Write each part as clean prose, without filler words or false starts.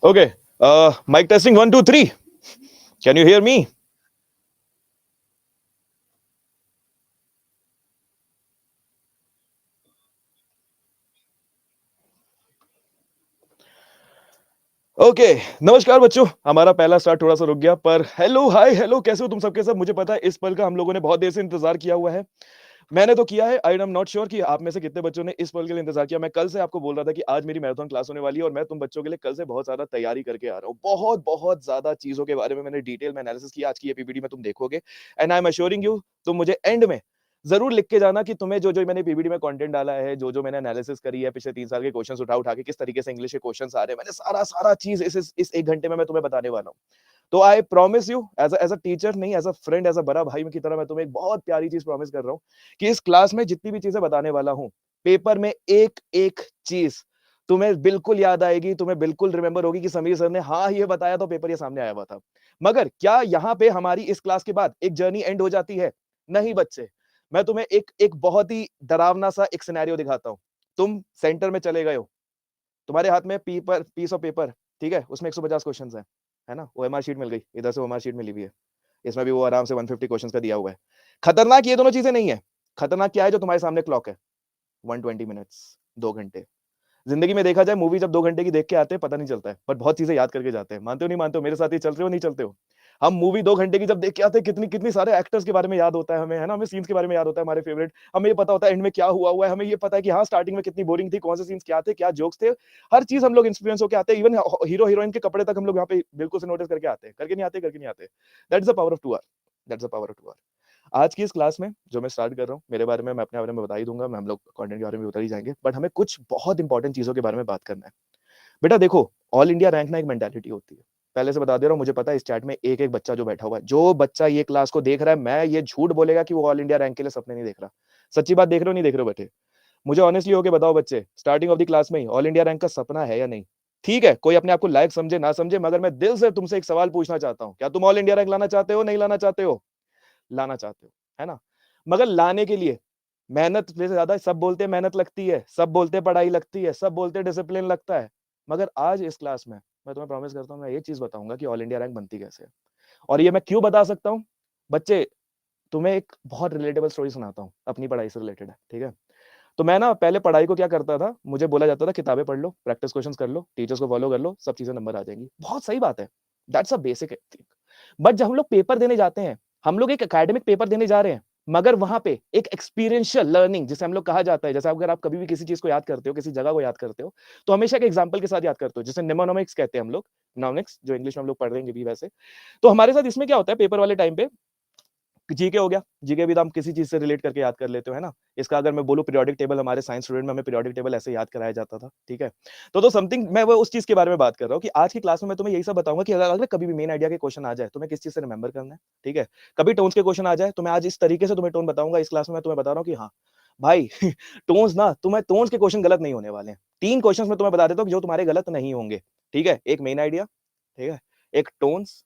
Okay. Mic testing 1, 2, 3. Can you hear me? Okay नमस्कार बच्चों। हमारा पहला स्टार्ट थोड़ा सा रुक गया, पर हेलो हाय हेलो, कैसे हो तुम सबके सब? मुझे पता है इस पल का हम लोगों ने बहुत देर से इंतजार किया हुआ है। मैंने तो किया है। आई एम नॉट श्योर कि आप में से कितने बच्चों ने इस पल के लिए इंतजार किया। मैं कल से आपको बोल रहा था कि आज मेरी मैराथन क्लास होने वाली है और मैं तुम बच्चों के लिए कल से बहुत ज्यादा तैयारी करके आ रहा हूँ। बहुत बहुत ज्यादा चीजों के बारे में मैंने डिटेल में एनालिसिस किया। आज की ये पीपीटी में तुम देखोगे and I am assuring you, तुम मुझे एंड में जरूर लिख के जाना कि तुम्हें जो जो मैंने पीपीटी में कंटेंट डाला है, जो जो मैंने एनालिसिस करी है, पिछले 3 साल के क्वेश्चंस उठा उठा के किस तरीके से इंग्लिश के क्वेश्चंस आ रहे हैं, मैंने सारा सारा चीज इस 1 घंटे में मैं तुम्हें बताने वाला हूँ। तो I promise you, as a teacher नहीं, as a friend, as a बड़ा भाई की तरह मैं तुम्हें एक बहुत प्यारी चीज प्रॉमिस कर रहा हूँ कि इस क्लास में जितनी भी चीजें बताने वाला हूँ, पेपर में एक एक चीज तुम्हें बिल्कुल याद आएगी, तुम्हें बिल्कुल रिमेंबर होगी कि समीर सर ने हाँ ये बताया तो पेपर ये सामने आया हुआ था। मगर क्या यहाँ पे हमारी इस क्लास के बाद एक जर्नी एंड हो जाती है? नहीं बच्चे, मैं तुम्हें एक एक बहुत ही डरावना सा एक सिनेरियो दिखाता हूँ। तुम सेंटर में चले गए हो, तुम्हारे हाथ में पीस ऑफ पेपर, ठीक है, उसमें 150 क्वेश्चन है ना? ओएमआर शीट मिल गई, इधर से ओएमआर शीट मिली हुई है, इसमें भी वो आराम से 150 क्वेश्चन का दिया हुआ है। खतरनाक ये दोनों चीजें नहीं है। खतरनाक क्या है? जो तुम्हारे सामने क्लॉक है, 120 मिनट्स, 2 घंटे। जिंदगी में देखा जाए, मूवी जब 2 घंटे की देख के आते हैं पता नहीं चलता है, पर बहुत चीजें याद करके जाते हैं। मानते हो नहीं मानते हो? मेरे साथ ही चल रहे हो नहीं चलते हो? हम मूवी 2 घंटे की जब देख के आते हैं, कितनी कितनी सारे एक्टर्स के बारे में याद होता है हमें, है ना? हमें सीन्स के बारे में याद होता है, हमारे फेवरेट। हमें ये पता होता है एंड में क्या हुआ हुआ है, हमें ये पता है कि हाँ स्टार्टिंग में कितनी बोरिंग थी, कौन से सीन्स क्या थे, क्या जोक्स थे। हर चीज हम लोग इंस्पिरेंस होकर आते हैं। इवन हीरो हीरोइन के कपड़े तक हम लोग यहाँ पे बिल्कुल से नोटिस करके आते हैं। करके नहीं आते? करके नहीं आते? That is the power of 2 hour. That's the power of 2 hour. आज की इस क्लास में जो मैं स्टार्ट कर रहा हूँ, मेरे बारे में मैं अपने बारे में बता ही दूंगा, मैं हम लोग कंटेंट के बारे में बता ही जाएंगे, बट हमें कुछ बहुत इंपॉर्टेंट चीजों के बारे में बात करना है। बेटा देखो, ऑल इंडिया रैंक ना एक मेंटालिटी होती है। पहले से बता दे रहा हूं, मुझे पता है इस चैट में एक एक बच्चा जो बैठा हुआ है, जो बच्चा ये क्लास को देख रहा है, मैं ये झूठ बोलेगा कि वो ऑल इंडिया रैंक के लिए सपने नहीं देख रहा। सच्ची बात, देख रहे हो नहीं देख रहे हो बेटे? मुझे ऑनेस्टली होके बताओ बच्चे, स्टार्टिंग ऑफ द क्लास में ही ऑल इंडिया रैंक का सपना है या नहीं? ठीक है, कोई अपने आप को लायक समझे ना समझे, मगर मैं दिल से तुमसे एक सवाल पूछना चाहता हूं, क्या तुम ऑल इंडिया रैंक लाना चाहते हो? नहीं लाना चाहते हो? लाना चाहते हो, है ना? मगर लाने के लिए मेहनत से ज्यादा, सब बोलते हैं मेहनत लगती है, सब बोलते हैं पढ़ाई लगती है, सब बोलते हैं डिसिप्लिन लगता है, मगर आज इस क्लास में मैं तुम्हें प्रॉमिस करता हूँ, मैं ये चीज बताऊंगा कि ऑल इंडिया रैंक बनती कैसे है। और ये मैं क्यों बता सकता हूँ बच्चे, तुम्हें एक बहुत रिलेटेबल स्टोरी सुनाता हूँ, अपनी पढ़ाई से रिलेटेड है, ठीक है? तो मैं ना पहले पढ़ाई को क्या करता था, मुझे बोला जाता था किताबें पढ़ लो, प्रैक्टिस क्वेश्चंस कर लो, टीचर्स को फॉलो कर लो, सब चीजें नंबर आ जाएंगी। बहुत सही बात है, that's a basic thing. But जब हम लोग पेपर देने जाते हैं, हम लोग एक एकेडमिक पेपर देने जा रहे हैं, मगर वहां पे एक एक्सपीरियंशियल लर्निंग जिसे हम लोग कहा जाता है, जैसे अगर आप कभी भी किसी चीज को याद करते हो, किसी जगह को याद करते हो, तो हमेशा एक एग्जांपल के साथ याद करते हो, जिसे निमोनोमिक्स कहते हैं हम लोग, नॉमिक्स जो इंग्लिश में हम लोग पढ़ रहे हैं भी वैसे। तो हमारे साथ इसमें क्या होता है, पेपर वाले टाइम पे जीके हो गया, जीके भी तो हम किसी चीज से रिलेट करके याद कर लेते हो, है ना? इसका अगर मैं बोलूं पीरियोडिक टेबल, हमारे साइंस स्टूडेंट में हमें पीरियोडिक टेबल ऐसे याद कराया जाता था, ठीक है? तो समथिंग मैं वो उस चीज के बारे में बात कर रहा हूँ कि आज की क्लास में मैं तुम्हें यही सब बताऊंगा कि अगर कभी भी मेन आइडिया के क्वेश्चन आ जाए, तुम्हें किस चीज से रिमेंबर करना है, ठीक है? कभी टोन्स के क्वेश्चन आ जाए तो मैं आज इस तरीके से तुम्हें टोन बताऊंगा इस क्लास में, मैं तुम्हें बता रहा हूँ कि हाँ भाई टोन्स ना, तुम्हें टोन्स के क्वेश्चन गलत नहीं होने वाले हैं। 3 क्वेश्चन में तुम्हें बता देता हूँ जो तुम्हारे गलत नहीं होंगे, ठीक है? एक मेन आइडिया, ठीक है, एक टोन्स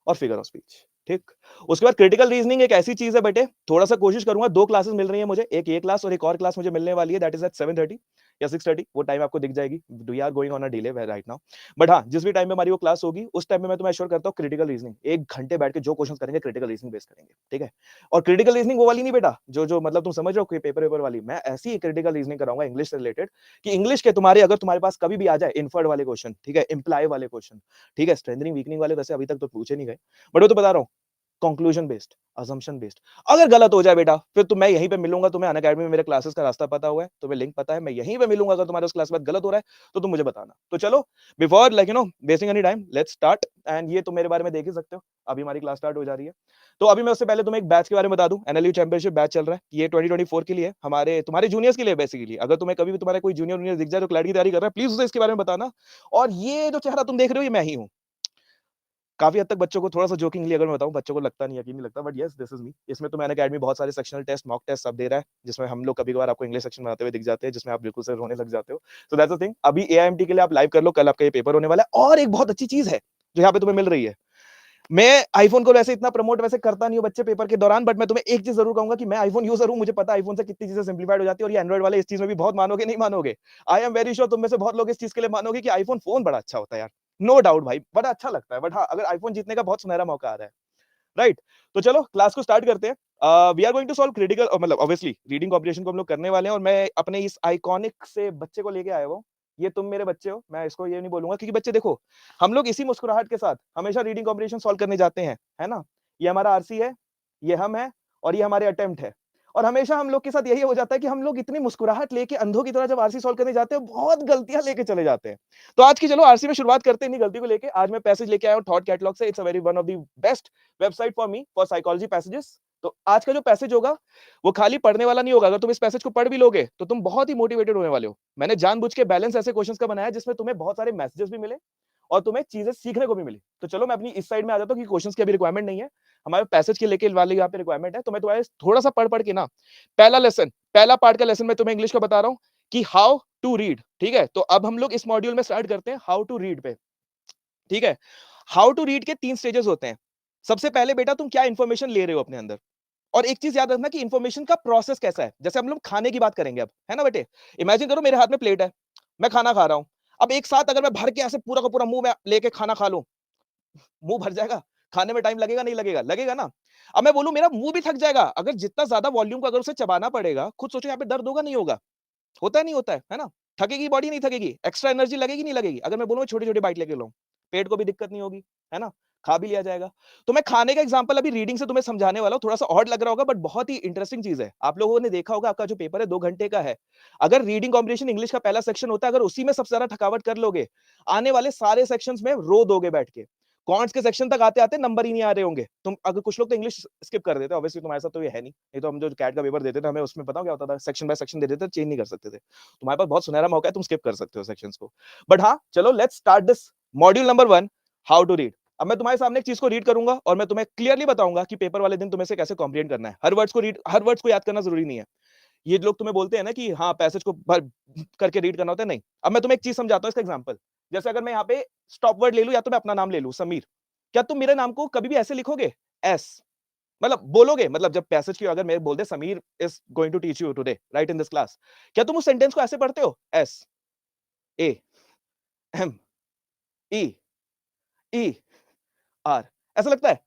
और फिगर ऑफ स्पीच, ठीक? उसके बाद क्रिटिकल रीजनिंग एक ऐसी चीज है बेटे, थोड़ा सा कोशिश करूंगा, 2 क्लासेस मिल रही है मुझे, एक ये क्लास और एक और क्लास मुझे मिलने वाली है, दैट इज एट 7:30 या 6:30, वो टाइम आपको दिख जाएगी, we are going on a delay right now. But हाँ, जिस भी टाइम में हमारी वो क्लास होगी, उस टाइम में मैं तुम्हें एश्योर करता हूँ क्रिटिकल रीजनिंग 1 घंटे बैठ के जो क्वेश्चन करेंगे क्रिटिकल रीजनिंग बेस करेंगे, ठीक है? और क्रिटिकल रीजनिंग वो वाली नहीं बेटा, जो जो मतलब तुम समझ रहे हो पेपर पेपर वाली, मैं ऐसी क्रिटिकल रीजनिंग कराऊंगा इंग्लिश से रिलेटेड कि इंग्लिश के तुम्हारे, अगर तुम्हारे पास कभी भी आ जाए इन्फर्ड वाले क्वेश्चन, ठीक है, इंप्लाई वाले क्वेश्चन, ठीक है, स्ट्रेंथनिंग वीकनिंग वाले वैसे अभी तक तो पूछे नहीं गए, बट वो तो बता रहा हूँ, कंक्लूजन बेस्ड, असम्पशन बेस्ड। अगर गलत हो जाए बेटा, फिर तो मैं यहीं पे मिलूंगा, तुम्हें अनअकैडमी में मेरे क्लासेस का रास्ता पता हुआ है, तुम्हें लिंक पता है, मैं यहीं पे मिलूंगा। अगर तुम्हारे उस क्लास में गलत हो रहा है तो तुम मुझे बताना। तो चलो, before like wasting any time, let's start. And ये तुम मेरे बारे में देख ही सकते हो, अभी हमारी क्लास स्टार्ट हो जा रही है। तो अभी मैं उससे पहले तुम्हें एक बैच के बारे में बता दूं, एनएलयू चैंपियनशिप बैच चल रहा है, ये 2024 के लिए, हमारे तुम्हारे जूनियर्स के लिए बेसिकली। अगर तुम्हें कभी भी तुम्हारा कोई जूनियर दिख जाए जो क्लैट की तैयारी कर रहा है, प्लीज उसे इसके बारे में बताना। और ये जो चेहरा तुम देख रहे हो, ये मैं ही हूँ। काफी हद तक बच्चों को थोड़ा सा जोकिंगली अगर मैं बताऊं, बच्चों को लगता नहीं, यकीन नहीं लगता, but yes this is me. इसमें तो मैंने अकेडमी बहुत सारे सेक्शनल टेस्ट, मॉक टेस्ट सब दे रहा है, जिसमें हम लोग कभी कभार आपको इंग्लिश सेक्शन बनाते हुए दिख जाते हैं, जिसमें आप बिल्कुल से रोने लग जाते हो। So that's the thing. अभी एआईएमटी के लिए आप लाइव कर लो, कल आपका ये पेपर होने वाला है। और एक बहुत अच्छी चीज है जो यहाँ पे तुम्हें मिल रही है, मैं आईफोन को वैसे इतना प्रमोट वैसे करता नहीं हूं बच्चे पेपर के दौरान, बट मैं तुम्हें एक चीज जरूर कहूंगा कि मैं आईफोन यूजर हूं, मुझे पता है आईफोन से कितनी चीजें सिंप्लीफाइड हो जाती है, और ये एंड्रॉइड वाले इस चीज में भी बहुत मानोगे नहीं मानोगे, आई एम वेरी श्योर तुम में से बहुत लोग इस चीज के लिए मानोगे कि आईफोन फोन बड़ा अच्छा होता है यार। नो डाउट भाई, बड़ा अच्छा लगता है। बट हाँ, अगर आईफोन जीतने का बहुत सुनहरा मौका आ रहा है, राइट? तो चलो क्लास को स्टार्ट करते हैं। We are going to solve critical, मतलब ऑब्वियसली रीडिंग कॉम्प्रिहेंशन को हम लोग करने वाले हैं, और मैं अपने इस आइकॉनिक से बच्चे को लेके आया हूँ। ये तुम मेरे बच्चे हो, मैं इसको ये नहीं बोलूंगा, क्योंकि बच्चे देखो, हम लोग इसी मुस्कुराहट के साथ हमेशा रीडिंग कॉम्प्रिहेंशन सॉल्व करने जाते हैं, है ना? ये हमारा आरसी है, ये हम है, और ये हमारे अटेम्प्ट है। और हमेशा हम लोग के साथ यही हो जाता है कि हम लोग इतनी मुस्कुराहट लेके अंधों की तरह जब आरसी सॉल्व करने जाते हैं, बहुत गलतियां लेके चले जाते हैं। तो आज की चलो आरसी में शुरुआत करते हैं इन्हीं गलती को लेके। आज मैं पैसेज लेके आया हूँ थॉट कैटलॉग से। It's a very one of the best website for me for psychology passages. तो आज का जो पैसेज होगा वो खाली पढ़ने वाला नहीं होगा। अगर तुम इस पैसेज को पढ़ भी लोगे तो तुम बहुत ही मोटिवेटेड होने वाले हो। मैंने जानबूझ के बैलेंस ऐसे क्वेश्चंस का बनाया जिसमें तुम्हें बहुत सारे मैसेजेस भी मिले और तुम्हें चीजें सीखने को भी मिली। तो चलो मैं अपनी इस साइड में आ जाता हूँ कि क्वेश्चंस की अभी रिक्वायरमेंट नहीं है, हमारे पैसेज के लेके वाले यहाँ पे रिक्वायरमेंट है। तो मैं तुम्हारे थोड़ा सा पढ़ पढ़ के ना, पहला लेसन, पहला पार्ट का लेसन मैं तुम्हें इंग्लिश का बता रहा हूँ कि हाउ टू रीड। ठीक है, तो अब हम लोग इस मॉड्यूल में स्टार्ट करते हैं हाउ टू रीड पे। ठीक है, हाउ टू रीड के 3 स्टेजेस होते हैं। सबसे पहले बेटा तुम क्या इंफॉर्मेशन ले रहे हो अपने अंदर, और एक चीज याद रखना कि इंफॉर्मेशन का प्रोसेस कैसा है। जैसे हम लोग खाने की बात करेंगे अब, है ना बेटे? इमेजिन करो मेरे हाथ में प्लेट है, मैं खाना खा रहा हूं। अब एक साथ अगर मैं भर के ऐसे पूरा का पूरा मुंह में लेके खाना खा लूं, मुंह भर जाएगा, खाने में टाइम लगेगा नहीं लगेगा? लगेगा ना। अब मैं बोलूं मेरा मुंह भी थक जाएगा, अगर जितना ज्यादा वॉल्यूम को अगर उसे चबाना पड़ेगा, खुद सोचो यहाँ पे दर्द होगा नहीं होगा? होता है नहीं होता है ना? थकेगी बॉडी नहीं थकेगी? एक्स्ट्रा एनर्जी लगेगी नहीं लगेगी? अगर मैं बोलूं छोटे छोटे बाइट लेके लो, पेट को भी दिक्कत नहीं होगी, है ना? खा भी लिया जाएगा। तो मैं खाने का एग्जांपल अभी रीडिंग से तुम्हें समझाने वाला हूं। थोड़ा सा ऑड लग रहा होगा बट बहुत ही इंटरेस्टिंग चीज है। आप लोगों ने देखा होगा आपका जो पेपर है 2 घंटे का है, अगर रीडिंग कॉम्प्रिहेंशन इंग्लिश का पहला सेक्शन होता है, अगर उसी में सबसे ज्यादा थकावट कर लोगे, आने वाले सारे सेक्शंस में रो दोगे बैठ के। कॉन्ट्स के सेक्शन तक आते आते नंबर ही नहीं आ रहे होंगे। तुम अगर कुछ लोग तो इंग्लिश स्किप कर देते, ऑब्वियसली तुम्हारे साथ तो ये है नहीं। नहीं तो हम जो कैट का पेपर देते थे, हमें उसमें पता क्या होता था, सेक्शन बाय सेक्शन दे देते थे, चेंज नहीं कर सकते थे। तुम्हारे पास बहुत सुनहरा मौका है, तुम स्किप कर सकते हो सेक्शंस को। बट हाँ चलो let's start this module number 1, how to read. अब मैं तुम्हारे सामने एक चीज को रीड करूंगा और मैं तुम्हें क्लियरली बताऊंगा कि पेपर वाले दिन तुम्हें से कैसे कॉम्प्रिहेंड करना है। हर वर्ड्स को रीड, हर वर्ड्स को याद करना जरूरी नहीं है। ये लोग तुम्हें बोलते हैं ना कि हाँ पैसेज को भर करके रीड करना होता है, नहीं। अब मैं तुम्हें एक चीज समझाता हूँ, इसका एग्जांपल। जैसे अगर मैं यहाँ पे स्टॉप वर्ड ले लूं या तो मैं अपना नाम ले लूं समीर, क्या तुम मेरे नाम को कभी भी ऐसे लिखोगे? एस, मतलब बोलोगे, मतलब जब पैसेज की अगर मैं बोल दे Sameer is going to teach you today right in this class, क्या तुम उस सेंटेंस को ऐसे पढ़ते हो? S A M E E R, ऐसा लगता है?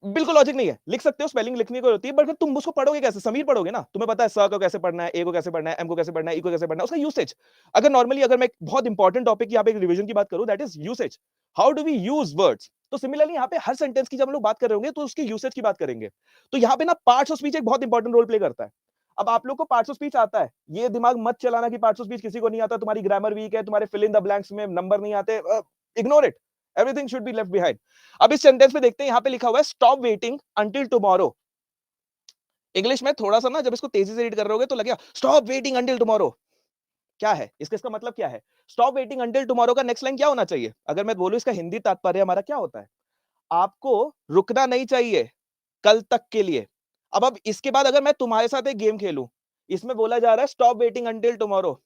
बिल्कुल लॉजिक नहीं है। लिख सकते हो, स्पेलिंग लिखनी को होती है, बट तुम उसको पढ़ोगे कैसे? समीर पढ़ोगे ना, तुम्हें पता है स को कैसे पढ़ना है, ए को कैसे पढ़ना है, एम को कैसे पढ़ना है, ई को कैसे पढ़ना है, उसका यूसेज। अगर नॉर्मली अगर मैं एक बहुत इंपॉर्टेंट टॉपिक यहाँ पे रिवीजन की बात करूं, that is usage, how do we use words. तो सिमिलरली यहाँ पे हर सेंटेंस की जब हम लोग बात कर रहे होंगे तो उसके यूसेज की बात करेंगे। तो यहाँ पे ना पार्ट्स ऑफ स्पीच एक बहुत इंपॉर्टेंट रोल प्ले करता है। अब आप लोग को पार्ट्स ऑफ स्पीच आता है, ये दिमाग मत चलाना कि पार्ट्स ऑफ स्पीच किसी को नहीं आता, तुम्हारी ग्रामर वीक है, तुम्हारे फिल इन द ब्लैंक्स में नंबर नहीं आते, ignore it, everything should be left behind. अब इस सेंटेंस में देखते हैं, यहाँ पे लिखा हुआ है stop waiting until tomorrow. English में थोड़ा सा ना जब इसको तेजी से रीड कर रहे होगे तो लगेगा स्टॉप वेटिंग अंटिल टुमारो। क्या है इसका मतलब क्या है? स्टॉप वेटिंग अंटिल टुमारो का नेक्स्ट लाइन क्या होना चाहिए? अगर मैं बोलूं इसका हिंदी तात्पर्य हमारा क्या होता है? आपको रुकना नहीं चाहिए कल तक के लिए। अब इसके बाद अगर मैं तुम्हारे साथ एक गेम खेलूं, इसमें बोला जा रहा है स्टॉप वेटिंग अंटिल टुमारो,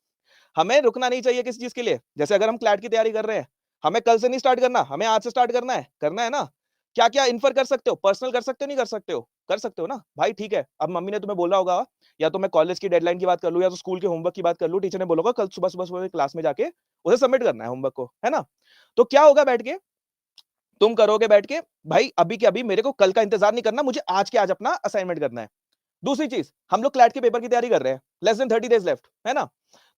हमें रुकना नहीं चाहिए किसी चीज के लिए। जैसे अगर हम क्लैट की तैयारी कर रहे हैं, हमें कल से नहीं स्टार्ट करना, हमें आज से स्टार्ट करना है ना? क्या क्या इन्फर कर सकते हो? पर्सनल कर सकते हो, नहीं कर सकते हो? कर सकते हो ना भाई, ठीक है। अब मम्मी ने तुम्हें बोला होगा, या तो मैं कॉलेज की डेडलाइन की बात कर लूं या तो स्कूल के होमवर्क की बात कर लूं, टीचर ने बोला होगा कल सुबह सुबह सुबह क्लास में जाके उसे सबमिट करना है होमवर्क को, है ना? तो क्या होगा बैठ के तुम करोगे बैठ के, भाई अभी के अभी मेरे को कल का इंतजार नहीं करना, मुझे आज के आज अपना असाइनमेंट करना है। दूसरी चीज, हम लोग क्लैट के पेपर की तैयारी कर रहे हैं, लेस देन 30 डेज लेफ्ट, है ना?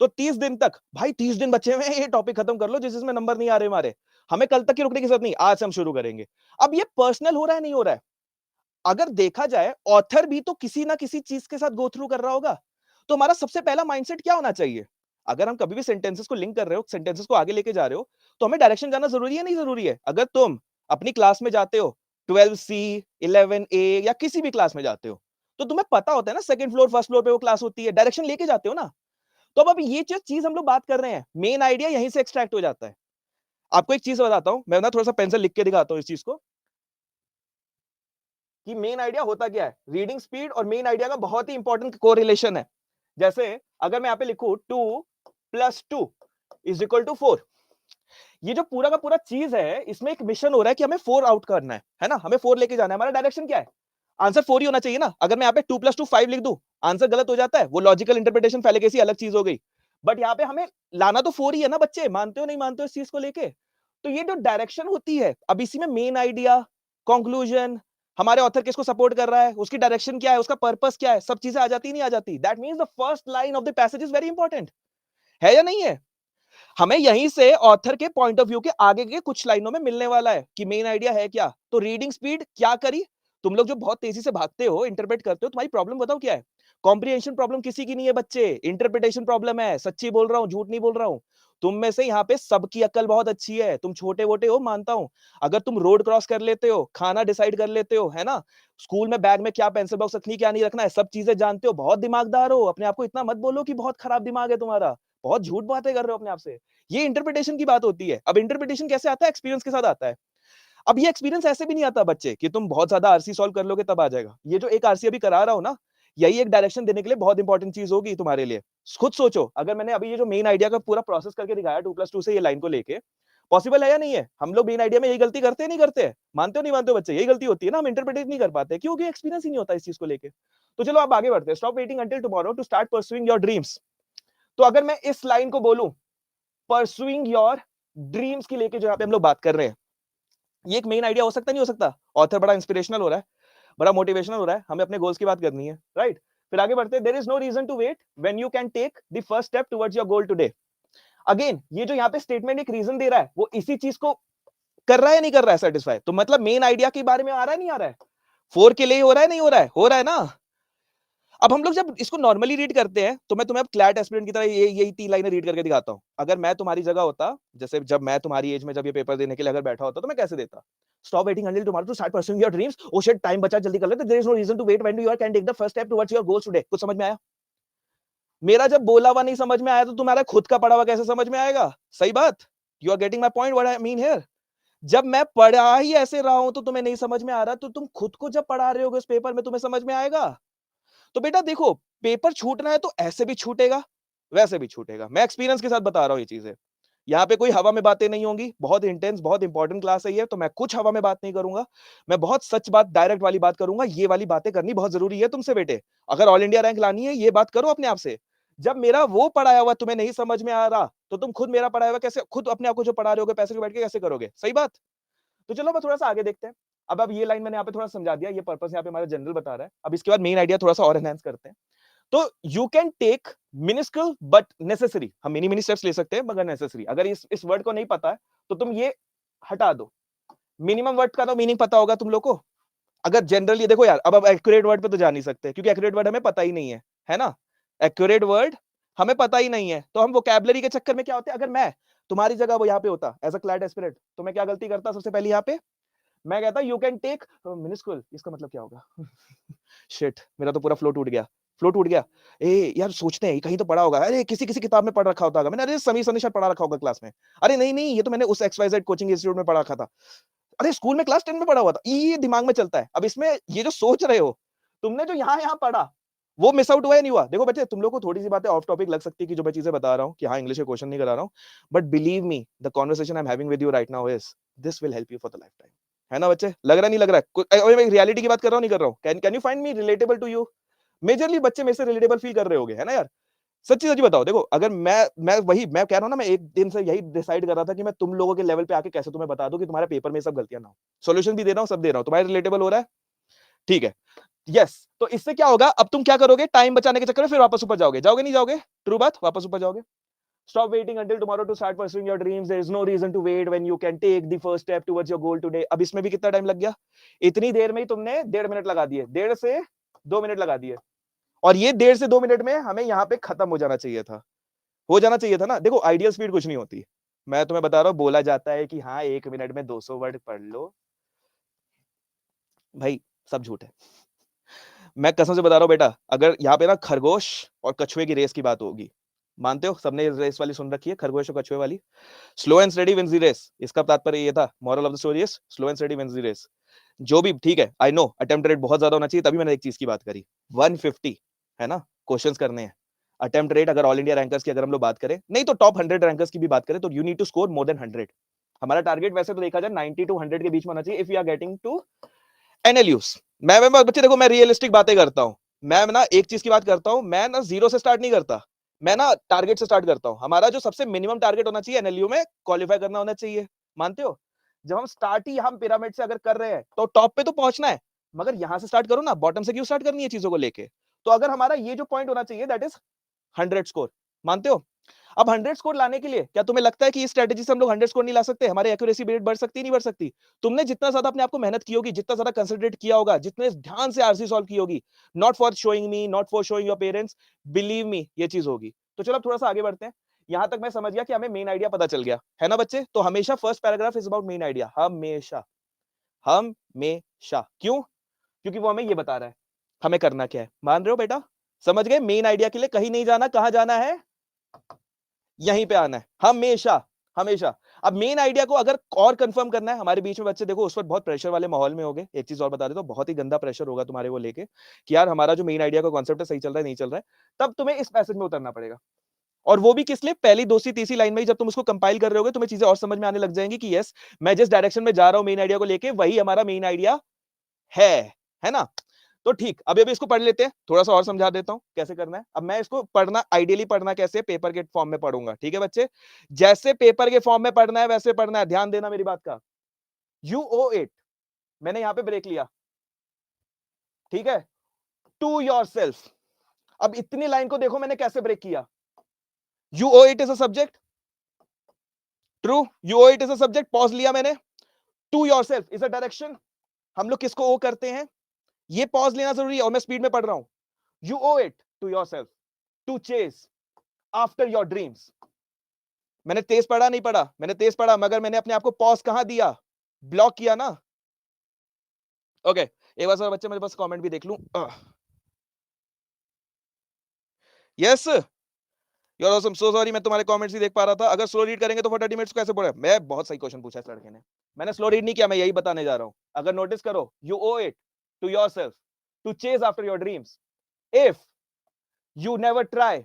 तो 30 दिन तक, भाई 30 दिन बचे हुए हैं, ये टॉपिक खत्म कर लो जिसमें नंबर नहीं आ रहे हमारे। हमें कल तक की रुकने की जरूरत नहीं, आज से हम शुरू करेंगे। अब ये पर्सनल हो रहा है नहीं हो रहा है? अगर देखा जाए ऑथर भी तो किसी ना किसी चीज के साथ गो थ्रू कर रहा होगा। तो हमारा सबसे पहला माइंडसेट क्या होना चाहिए? अगर हम कभी भी सेंटेंसेस को लिंक कर रहे हो, सेंटेंसेस को आगे लेके जा रहे हो, तो हमें डायरेक्शन जाना जरूरी है नहीं जरूरी है? अगर तुम अपनी क्लास में जाते हो 12C 11A या किसी भी क्लास में जाते हो, तो तुम्हें पता होता है ना सेकंड फ्लोर फर्स्ट फ्लोर पे वो क्लास होती है, डायरेक्शन लेके जाते हो ना? तो अब ये जो चीज हम लोग बात कर रहे हैं, मेन आइडिया यहीं से एक्सट्रैक्ट हो जाता है। आपको एक चीज बताता हूं, मैं ना थोड़ा सा पेंसिल लिख के दिखाता हूं इस चीज को, कि मेन आइडिया होता क्या है। रीडिंग स्पीड और मेन आइडिया का बहुत ही इंपॉर्टेंट कोरिलेशन है। जैसे अगर मैं यहां पे लिखूं 2 + 2 = 4, ये जो पूरा का पूरा चीज है, इसमें एक मिशन हो रहा है कि हमें 4 आउट करना है ना? हमें 4 लेके जाना है, हमारा डायरेक्शन क्या है? आंसर 4 ही होना चाहिए ना? अगर मैं यहाँ पे 2 + 2 5 लिख दूं, आंसर गलत हो जाता है, वो लॉजिकल इंटरप्रिटेशन फैलेगेसी अलग चीज हो गई। बट यहाँ पे हमें लाना तो 4 ही है ना बच्चे, मानते हो नहीं मानते हो इस चीज को लेके? तो ये जो डायरेक्शन होती है, अब इसी में मेन आइडिया, कंक्लूजन, हमारे ऑथर किसको सपोर्ट कर रहा है, उसकी डायरेक्शन क्या है, उसका पर्पस क्या है, सब चीजें आ जाती नहीं आ जाती। That means the first line of the passage is very important, है या नहीं है? हमें यहीं से ऑथर के पॉइंट ऑफ व्यू के आगे के कुछ लाइनों में मिलने वाला है कि मेन आइडिया है क्या। तो रीडिंग स्पीड क्या करी, तुम लोग जो बहुत तेजी से भागते हो, इंटरप्रेट करते हो, तुम्हारी प्रॉब्लम बताओ क्या है? कॉम्प्रिहेंशन प्रॉब्लम किसी की नहीं है बच्चे, इंटरप्रिटेशन प्रॉब्लम है। सच्ची बोल रहा हूं, झूठ नहीं बोल रहा हूं। तुम में से यहाँ पे सबकी अक्ल बहुत अच्छी है, तुम छोटे वोटे हो मानता हूं। अगर तुम रोड क्रॉस कर लेते हो, खाना डिसाइड कर लेते हो, है ना, स्कूल में बैग में क्या पेंसिल बॉक्स रखनी क्या नहीं रखना है, सब चीजें जानते हो, बहुत दिमागदार हो। अपने आप को इतना मत बोलो कि बहुत खराब दिमाग है तुम्हारा, बहुत झूठ बातें कर रहे हो अपने आप से। ये इंटरप्रिटेशन की बात होती है। अब इंटरप्रिटेशन कैसे आता है? एक्सपीरियंस के साथ आता है। अब ये एक्सपीरियंस ऐसे भी नहीं आता बच्चे कि तुम बहुत ज्यादा आरसी सॉल्व कर लोगे तब आ जाएगा। ये जो एक आरसी अभी करा रहा हूं ना, यही एक डायरेक्शन देने के लिए बहुत इंपॉर्टेंट चीज होगी तुम्हारे लिए। खुद सोचो, अगर मैंने अभी ये जो मेन आइडिया का पूरा प्रोसेस करके दिखाया 2+2 से ये लाइन को लेके, पॉसिबल है या नहीं है? हम लोग मेन आइडिया में यही गलती करते हैं नहीं करते? मानते हो नहीं मानते हो बच्चे? यही गलती होती है ना, हम इंटरप्रेट नहीं कर पाते क्योंकि एक्सपीरियंस ही नहीं होता इस चीज को लेके। तो चलो आप आगे बढ़ते हैं। Stop waiting until tomorrow to start pursuing your dreams. तो अगर मैं इस लाइन को बोलूं, परसुइंग योर ड्रीम्स की लेके जो यहाँ पे हम लोग बात कर रहे हैं, ये एक मेन आइडिया हो सकता नहीं हो सकता? ऑथर बड़ा इंस्पिरेशनल हो रहा है, बड़ा मोटिवेशनल हो रहा है, हमें अपने गोल्स की बात करनी है, राइट? फिर आगे बढ़ते हैं। There is no reason to wait when you can take the first step towards your goal today. Again ये जो यहाँ पे स्टेटमेंट एक रीजन दे रहा है, वो इसी चीज को कर रहा है नहीं कर रहा है सेटिस्फाई? तो मतलब मेन आइडिया के बारे में आ रहा है नहीं आ रहा है? 4 के लिए हो रहा है नहीं हो रहा है? हो रहा है ना? अब हम लोग जब इसको नॉर्मली रीड करते हैं, तो मैं तुम्हें अब क्लैट एस्पिरेंट की तरह यही 3 लाइनें रीड करके दिखाता हूं। अगर मैं तुम्हारी जगह होता, जैसे जब मैं तुम्हारी एज में जब ये पेपर देने के लिए अगर बैठा होता, तो मैं कैसे देता? Stop waiting until tomorrow to start pursuing your dreams. Oh shit, time बचा, जल्दी कर लेते। There is no reason to wait when you can take the first step towards your goals today. कुछ समझ में आया? मेरा जब बोला हुआ नहीं समझ में आया, तो तुम्हारा खुद का पढ़ा हुआ कैसे समझ में आएगा? सही बात। You are getting my point, what I mean here. जब मैं पढ़ा ही ऐसे रहा हूं तो तुम्हें नहीं समझ में आ रहा, तो तुम खुद को जब पढ़ा रहे होगे उस पेपर में, तुम्हें समझ में आएगा? तो बेटा देखो, पेपर छूटना है तो ऐसे भी छूटेगा, वैसे भी छूटेगा। मैं एक्सपीरियंस के साथ बता रहा हूं ये चीजें। यहाँ पे कोई हवा में बातें नहीं होंगी। बहुत इंटेंस, बहुत इंपॉर्टेंट क्लास है ये, तो मैं कुछ हवा में बात नहीं करूंगा। मैं बहुत सच बात, डायरेक्ट वाली बात करूंगा। ये वाली बातें करनी बहुत जरूरी है तुमसे बेटे। अगर ऑल इंडिया रैंक लानी है, ये बात करो अपने आप से। जब मेरा वो पढ़ाया हुआ तुम्हें नहीं समझ में आ रहा, तो तुम खुद मेरा पढ़ाया हुआ कैसे, खुद अपने आप को जो पढ़ा रहे होगे पैसे के बैठ के, कैसे करोगे? सही बात। तो चलो मैं थोड़ा सा आगे देखते हैं। अब ये लाइन मैंने यहाँ पे थोड़ा समझा दिया, ये पर्पस यहाँ पे हमारा जनरल बता रहा है। अब इसके बाद मेन आइडिया थोड़ा सा और एनहांस करते हैं। तो you can take miniscule but necessary, हम मिनी मिनी स्टेप्स ले सकते हैं मगर नेसेसरी। अगर इस वर्ड को नहीं पता है तो तुम ये हटा दो। मिनिमम वर्ड का तो मीनिंग पता होगा तुम लोग को। अगर जनरली देखो यार, अब एक्यूरेट वर्ड पे तो जा नहीं सकते क्योंकि एक्यूरेट वर्ड हमें पता ही नहीं है ना? एक्यूरेट वर्ड हमें पता ही नहीं है, तो हम वोकैबुलरी के चक्कर में क्या होते हैं। अगर मैं तुम्हारी जगह वो यहाँ पे होता एज अ क्लैड एस्पिरेंट, तो मैं क्या गलती करता? सबसे पहले यहाँ पे मैं कहता यू कैन टेक मिनिस्कुल। इसका मतलब क्या होगा? शिट, मेरा तो पूरा फ्लो टूट गया। फ्लो टूट गया। ए यार, सोचते हैं कहीं तो पढ़ा होगा। अरे किसी किसी किताब में पढ़ रखा होता होगा मैंने। अरे समीर सनीशा पढ़ा रखा होगा क्लास में। अरे नहीं नहीं, ये तो मैंने उस XYZ कोचिंग इंस्टीट्यूट में पढ़ा रखा था। अरे स्कूल में क्लास 10 में पढ़ा हुआ था। ये दिमाग में चलता है। अब इसमें ये जो सोच रहे हो, तुमने जो यहाँ यहाँ पढ़ा, वो मिस आउट हुआ या नहीं हुआ? देखो बच्चे, तुम लोग को थोड़ी सी बातें ऑफ टॉपिक लग सकती है कि जो मैं चीजें बता रहा हूँ कि हाँ इंग्लिश के क्वेश्चन नहीं करा रहा हूँ, but believe me, the conversation I am having with you right now is this will help you for the life time. है ना बच्चे? लग रहा नहीं लग रहा है? मैं रियलिटी की बात कर रहा हूँ नहीं कर रहा हूँ? Can you find me relatable to you? Majorly बच्चे मेरे से रिलेटेबल फील कर रहे होगे, है ना यार? सच्ची सच्ची बताओ। देखो, अगर मैं कह रहा हूं ना, मैं एक दिन से यही डिसाइड कर रहा था कि मैं तुम लोगों के लेवल पे आके कैसे तुम्हें बता दूं कि तुम्हारे पेपर में सब गलतियां ना हो। सॉल्यूशन भी दे रहा हूं, सब दे रहा हूं। तुम्हारे रिलेटेबल हो रहा है? ठीक है। यस। तो इससे क्या होगा, अब तुम क्या करोगे? टाइम बचाने के चक्कर में फिर वापस ऊपर जाओगे। जाओगे नहीं जाओगे? ट्रू बात, वापस ऊपर जाओगे। Stop waiting until tomorrow to start pursuing your dreams. There is no reason to wait when you can take the first step towards your goal today. अब इसमें भी कितना टाइम लग गया? इतनी देर में ही तुमने 1.5 मिनट लगा दिए, 1.5 से 2 मिनट लगा दिए। और ये 1.5 से 2 मिनट में हमें यहाँ पे खत्म हो जाना चाहिए था। हो जाना चाहिए था ना? देखो, आइडियल स्पीड कुछ नहीं होती। मैं तुम्हें बता रहा हूँ, बोला जाता है कि हाँ 1 मिनट में 200 वर्ड पढ़ लो। भाई सब झूठ है। मैं कसम से बता रहा हूँ बेटा, अगर यहाँ पे ना खरगोश और कछुए की रेस की बात होगी, मानते हो? सबने रेस वाली सुन रखी है, खरगोश और कछुए वाली। Slow and steady wins the race. इसका तात्पर्य ये था, moral of the story is slow and steady wins the race. जो भी ठीक है, आई नो अटेम्प्ट रेट बहुत ज्यादा होना चाहिए, तभी मैंने एक चीज की बात करी। 150 है ना क्वेश्चंस करने हैं। अटेम्प्ट रेट अगर ऑल इंडिया रैंकर्स की अगर हम लोग बात करें, नहीं तो टॉप 100 रैंकर्स की भी बात करें, तो you need to score more than 100। हमारा टारगेट वैसे तो देखा जाए 90 to 100 के बीच में होना चाहिए, if you are getting to NLUs। मैं बच्चे देखो, मैं रियलिस्टिक बातें करता हूँ। मैं ना एक चीज की बात करता हूँ, मैं ना जीरो से स्टार्ट नहीं करता, मैं ना टारगेट से स्टार्ट करता हूँ। हमारा जो सबसे मिनिमम टारगेट होना चाहिए NLU में क्वालिफाई करना होना चाहिए। मानते हो? जब हम स्टार्ट ही हम पिरामिड से अगर कर रहे हैं तो टॉप पे तो पहुंचना है, मगर यहां से स्टार्ट करो ना, बॉटम से क्यों स्टार्ट करनी है चीजों को लेके? तो अगर हमारा ये जो पॉइंट होना चाहिए दैट इज 100 स्कोर, मानते हो? अब 100 स्कोर लाने के लिए क्या तुम्हें लगता है कि इस स्ट्रेटजी से हम लोग 100 स्कोर नहीं ला सकते? हमारी एक्यूरेसी रेट बढ़ सकती है, नहीं बढ़ सकती? तुमने जितना ज्यादा अपने आप को मेहनत की होगी, जितना ज्यादा कंसंट्रेट किया होगा, जितने ध्यान से आरसी सॉल्व की होगी, not for showing me, not for showing your parents, believe me, ये चीज होगी। तो चलो अब थोड़ा सा आगे बढ़ते हैं। यहां तक मैं समझ गया कि हमें मेन आइडिया पता चल गया है ना बच्चे? तो हमेशा first paragraph is about main idea, हमेशा, हमेशा। क्यों? क्योंकि वो हमें ये बता रहा है हमें करना क्या है। मान रहे हो बेटा? समझ गए? मेन आइडिया के लिए कहीं नहीं जाना, कहां जाना है? यहीं पे आना है, हमेशा, हमेशा। अब मेन आइडिया को अगर और कंफर्म करना है, हमारे बीच में बच्चे देखो उस वक्त बहुत प्रेशर वाले माहौल में होगे। एक चीज और बता देता हूं, बहुत ही गंदा प्रेशर होगा तुम्हारे वो लेके कि यार हमारा जो मेन आइडिया का कॉन्सेप्ट है सही चल रहा है नहीं चल रहा है, तब तुम्हें इस पैसेज में उतरना पड़ेगा। और वो भी किस लिए? पहली, दूसरी, तीसरी लाइन में ही जब तुम उसको कंपाइल कर रहे होगे तुम्हें चीजें और समझ में आने लग जाएंगी कि यस, मैं जिस डायरेक्शन में जा रहा हूं मेन आइडिया को लेके वही हमारा मेन आइडिया है है ना? तो ठीक, अभी इसको पढ़ लेते हैं, थोड़ा सा और समझा देता हूं कैसे करना है। अब मैं इसको पढ़ना, आइडियली पढ़ना कैसे है, पेपर के फॉर्म में पढ़ूंगा, ठीक है बच्चे? जैसे पेपर के फॉर्म में पढ़ना है वैसे पढ़ना है, ध्यान देना मेरी बात का। यू ओ इट, मैंने यहां पे ब्रेक लिया, ठीक है? To yourself. अब इतनी लाइन को देखो मैंने कैसे ब्रेक किया। You owe it is a subject, true, you owe it is a subject, pause लिया मैंने। To yourself is a direction, हम लोग किसको ओ करते हैं, ये पॉज लेना जरूरी है, और मैं स्पीड में पढ़ रहा हूं। You owe it to yourself to chase after your dreams. मैंने तेज पढ़ा नहीं पढ़ा? मैंने तेज पढ़ा, मगर मैंने अपने आप को पॉज कहां दिया? ब्लॉक किया ना। ओके, एक बार सर बच्चे मेरे पास कमेंट भी देख लूं। Yes, you are awesome, so sorry, मैं तुम्हारे कमेंट्स ही देख पा रहा था। अगर स्लो रीड करेंगे तो 40 मिनट्स कैसे पढ़े? मैं बहुत सही क्वेश्चन पूछा इस लड़के ने, मैंने स्लो रीड नहीं किया, मैं यही बताने जा रहा हूं। अगर नोटिस करो, you owe it to yourself to chase after your dreams, if you never try,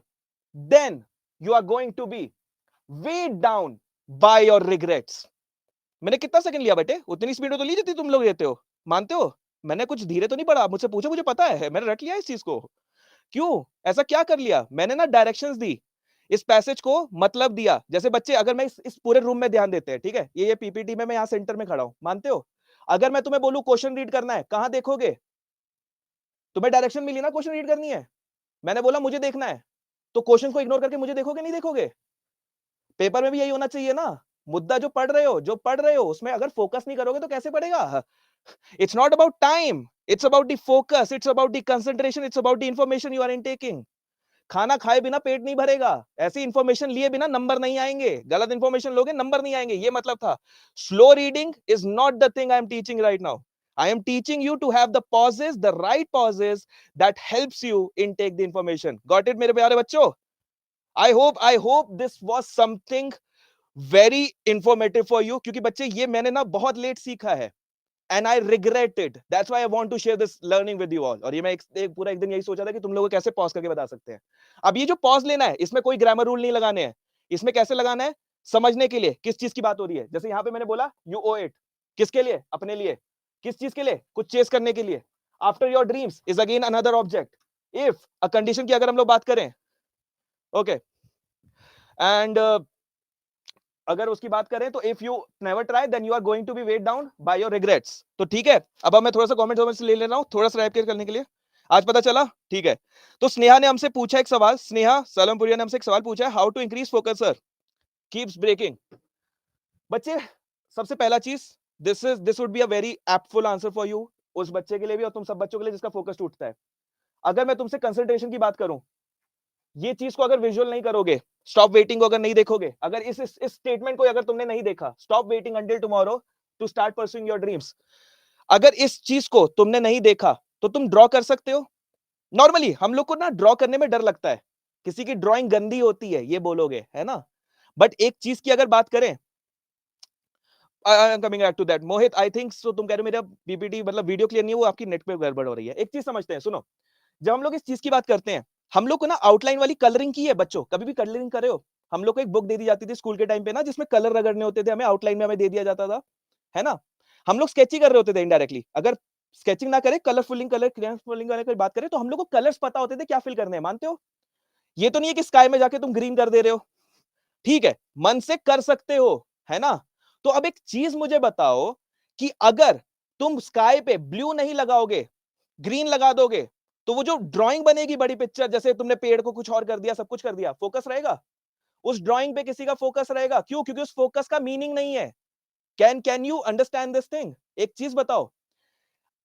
then you are going to be weighed down by your regrets. मैंने कितना सेकंड लिया बेटे? उतनी स्पीड में तो ली जाती तुम लोग लेते हो, मानते हो? मैंने कुछ धीरे तो नहीं पढ़ा, मुझसे पूछो, मुझे पता है, मैंने रट लिया इस चीज को। क्यों ऐसा क्या कर लिया मैंने? ना डायरेक्शंस दी, इस पैसेज को मतलब दिया। जैसे बच्चे अगर मैं इस पूरे रूम में ध्यान देते हैं, ठीक है, ये पीपीटी में मैं यहाँ सेंटर में खड़ा हूं, मानते हो? अगर मैं तुम्हें बोलूं क्वेश्चन रीड करना है, कहां देखोगे? तुम्हें डायरेक्शन मिली ना, क्वेश्चन रीड करनी है, मैंने बोला मुझे देखना है, तो क्वेश्चन को इग्नोर करके मुझे देखोगे नहीं देखोगे? पेपर में भी यही होना चाहिए ना। मुद्दा जो पढ़ रहे हो उसमें अगर फोकस नहीं करोगे तो कैसे पढ़ेगा? It's not about time, it's about the focus, it's about the concentration, it's about the information you are intaking. खाना खाए बिना पेट नहीं भरेगा, ऐसी इंफॉर्मेशन लिए बिना नंबर नहीं आएंगे, गलत इंफॉर्मेशन लोगे नंबर नहीं आएंगे, ये मतलब था। Slow reading is not the thing I am teaching right now. I am teaching you to have the pauses, the right pauses that helps you intake the information. Got it मेरे प्यारे बच्चों? I hope this was something very informative for you, क्योंकि बच्चे ये मैंने ना बहुत late सीखा है and I regret it. That's why I want to share this learning with you all. और ये मैं पूरा एक दिन यही सोचा था कि तुम लोगों को कैसे पॉज करके बता सकते हैं। अब ये जो पॉज लेना है इसमें कोई ग्रामर रूल नहीं लगाने हैं, इसमें कैसे लगाना है समझने के लिए किस चीज की बात हो रही है। जैसे यहाँ पे मैंने बोला यू ओ इट, किसके लिए? अपने लिए। किस चीज के लिए? कुछ चेस करने के लिए। After your dreams is again another object. If a condition की अगर हम लोग बात करें, ओके, एंड अगर उसकी बात करें तो if you never try then you are going to be weighed down by your regrets. तो ठीक है, अब मैं थोड़ा सा कमेंट ले ले रहा हूं, थोड़ा सा रैप करने के लिए। आज पता चला, ठीक है। तो स्नेहा ने हमसे पूछा एक सवाल, स्नेहा सलमपुरिया ने हमसे एक सवाल पूछा है, how to increase focus sir, keeps breaking. बच्चे सबसे पहला चीज, this would be a very aptful answer for you, उस बच्चे के लिए भी और तुम सब बच्चों के लिए जिसका फोकस टूटता है। अगर मैं तुमसे कंसंट्रेशन की बात करूं, ये चीज को अगर विजुअल नहीं करोगे, स्टॉप वेटिंग को अगर नहीं देखोगे, अगर इस स्टेटमेंट को अगर तुमने नहीं देखा, stop waiting until tomorrow to start pursuing your dreams, अगर इस चीज को तुमने नहीं देखा तो तुम ड्रॉ कर सकते हो। नॉर्मली हम लोग को ना ड्रॉ करने में डर लगता है, किसी की ड्राइंग गंदी होती है ये बोलोगे, है ना? बट एक चीज की अगर बात करें, I am coming back to that. Mohit I think so, तुम कह रहे हो मेरा पीपीटी मतलब वीडियो क्लियर नहीं है, वो आपकी नेट पे गड़बड़ हो रही है। एक चीज समझते हैं, सुनो, जब हम लोग इस चीज की बात करते हैं, हम लोग को ना आउटलाइन वाली कलरिंग की है बच्चों, कभी भी कलरिंग करे हो? हम लोग को एक बुक दे दी जाती थी स्कूल के टाइम पे ना, जिसमें कलर रगड़ने होते थे, हमें आउटलाइन में हमें दे दिया जाता था, है ना? हम लोग स्केचिंग कर रहे होते थे इनडायरेक्टली। अगर स्केचिंग ना करे, कलरफुलिंग वाले की बात करें तो हम लोग को कलर्स पता होते थे क्या फिल करने हैं, मानते हो? ये तो नहीं है कि स्काई में जाके तुम ग्रीन कर दे रहे हो, ठीक है, मन से कर सकते हो, है ना? तो अब एक चीज मुझे बताओ कि अगर तुम स्काई पे ब्लू नहीं लगाओगे, ग्रीन लगा दोगे, तो वो जो ड्राइंग बनेगी बड़ी पिक्चर, जैसे तुमने पेड़ को कुछ और कर दिया, सब कुछ कर दिया, फोकस रहेगा उस ड्राइंग पे, किसी का फोकस रहेगा? क्यों? क्योंकि उस फोकस का मीनिंग नहीं है। Can you understand this thing? एक चीज बताओ,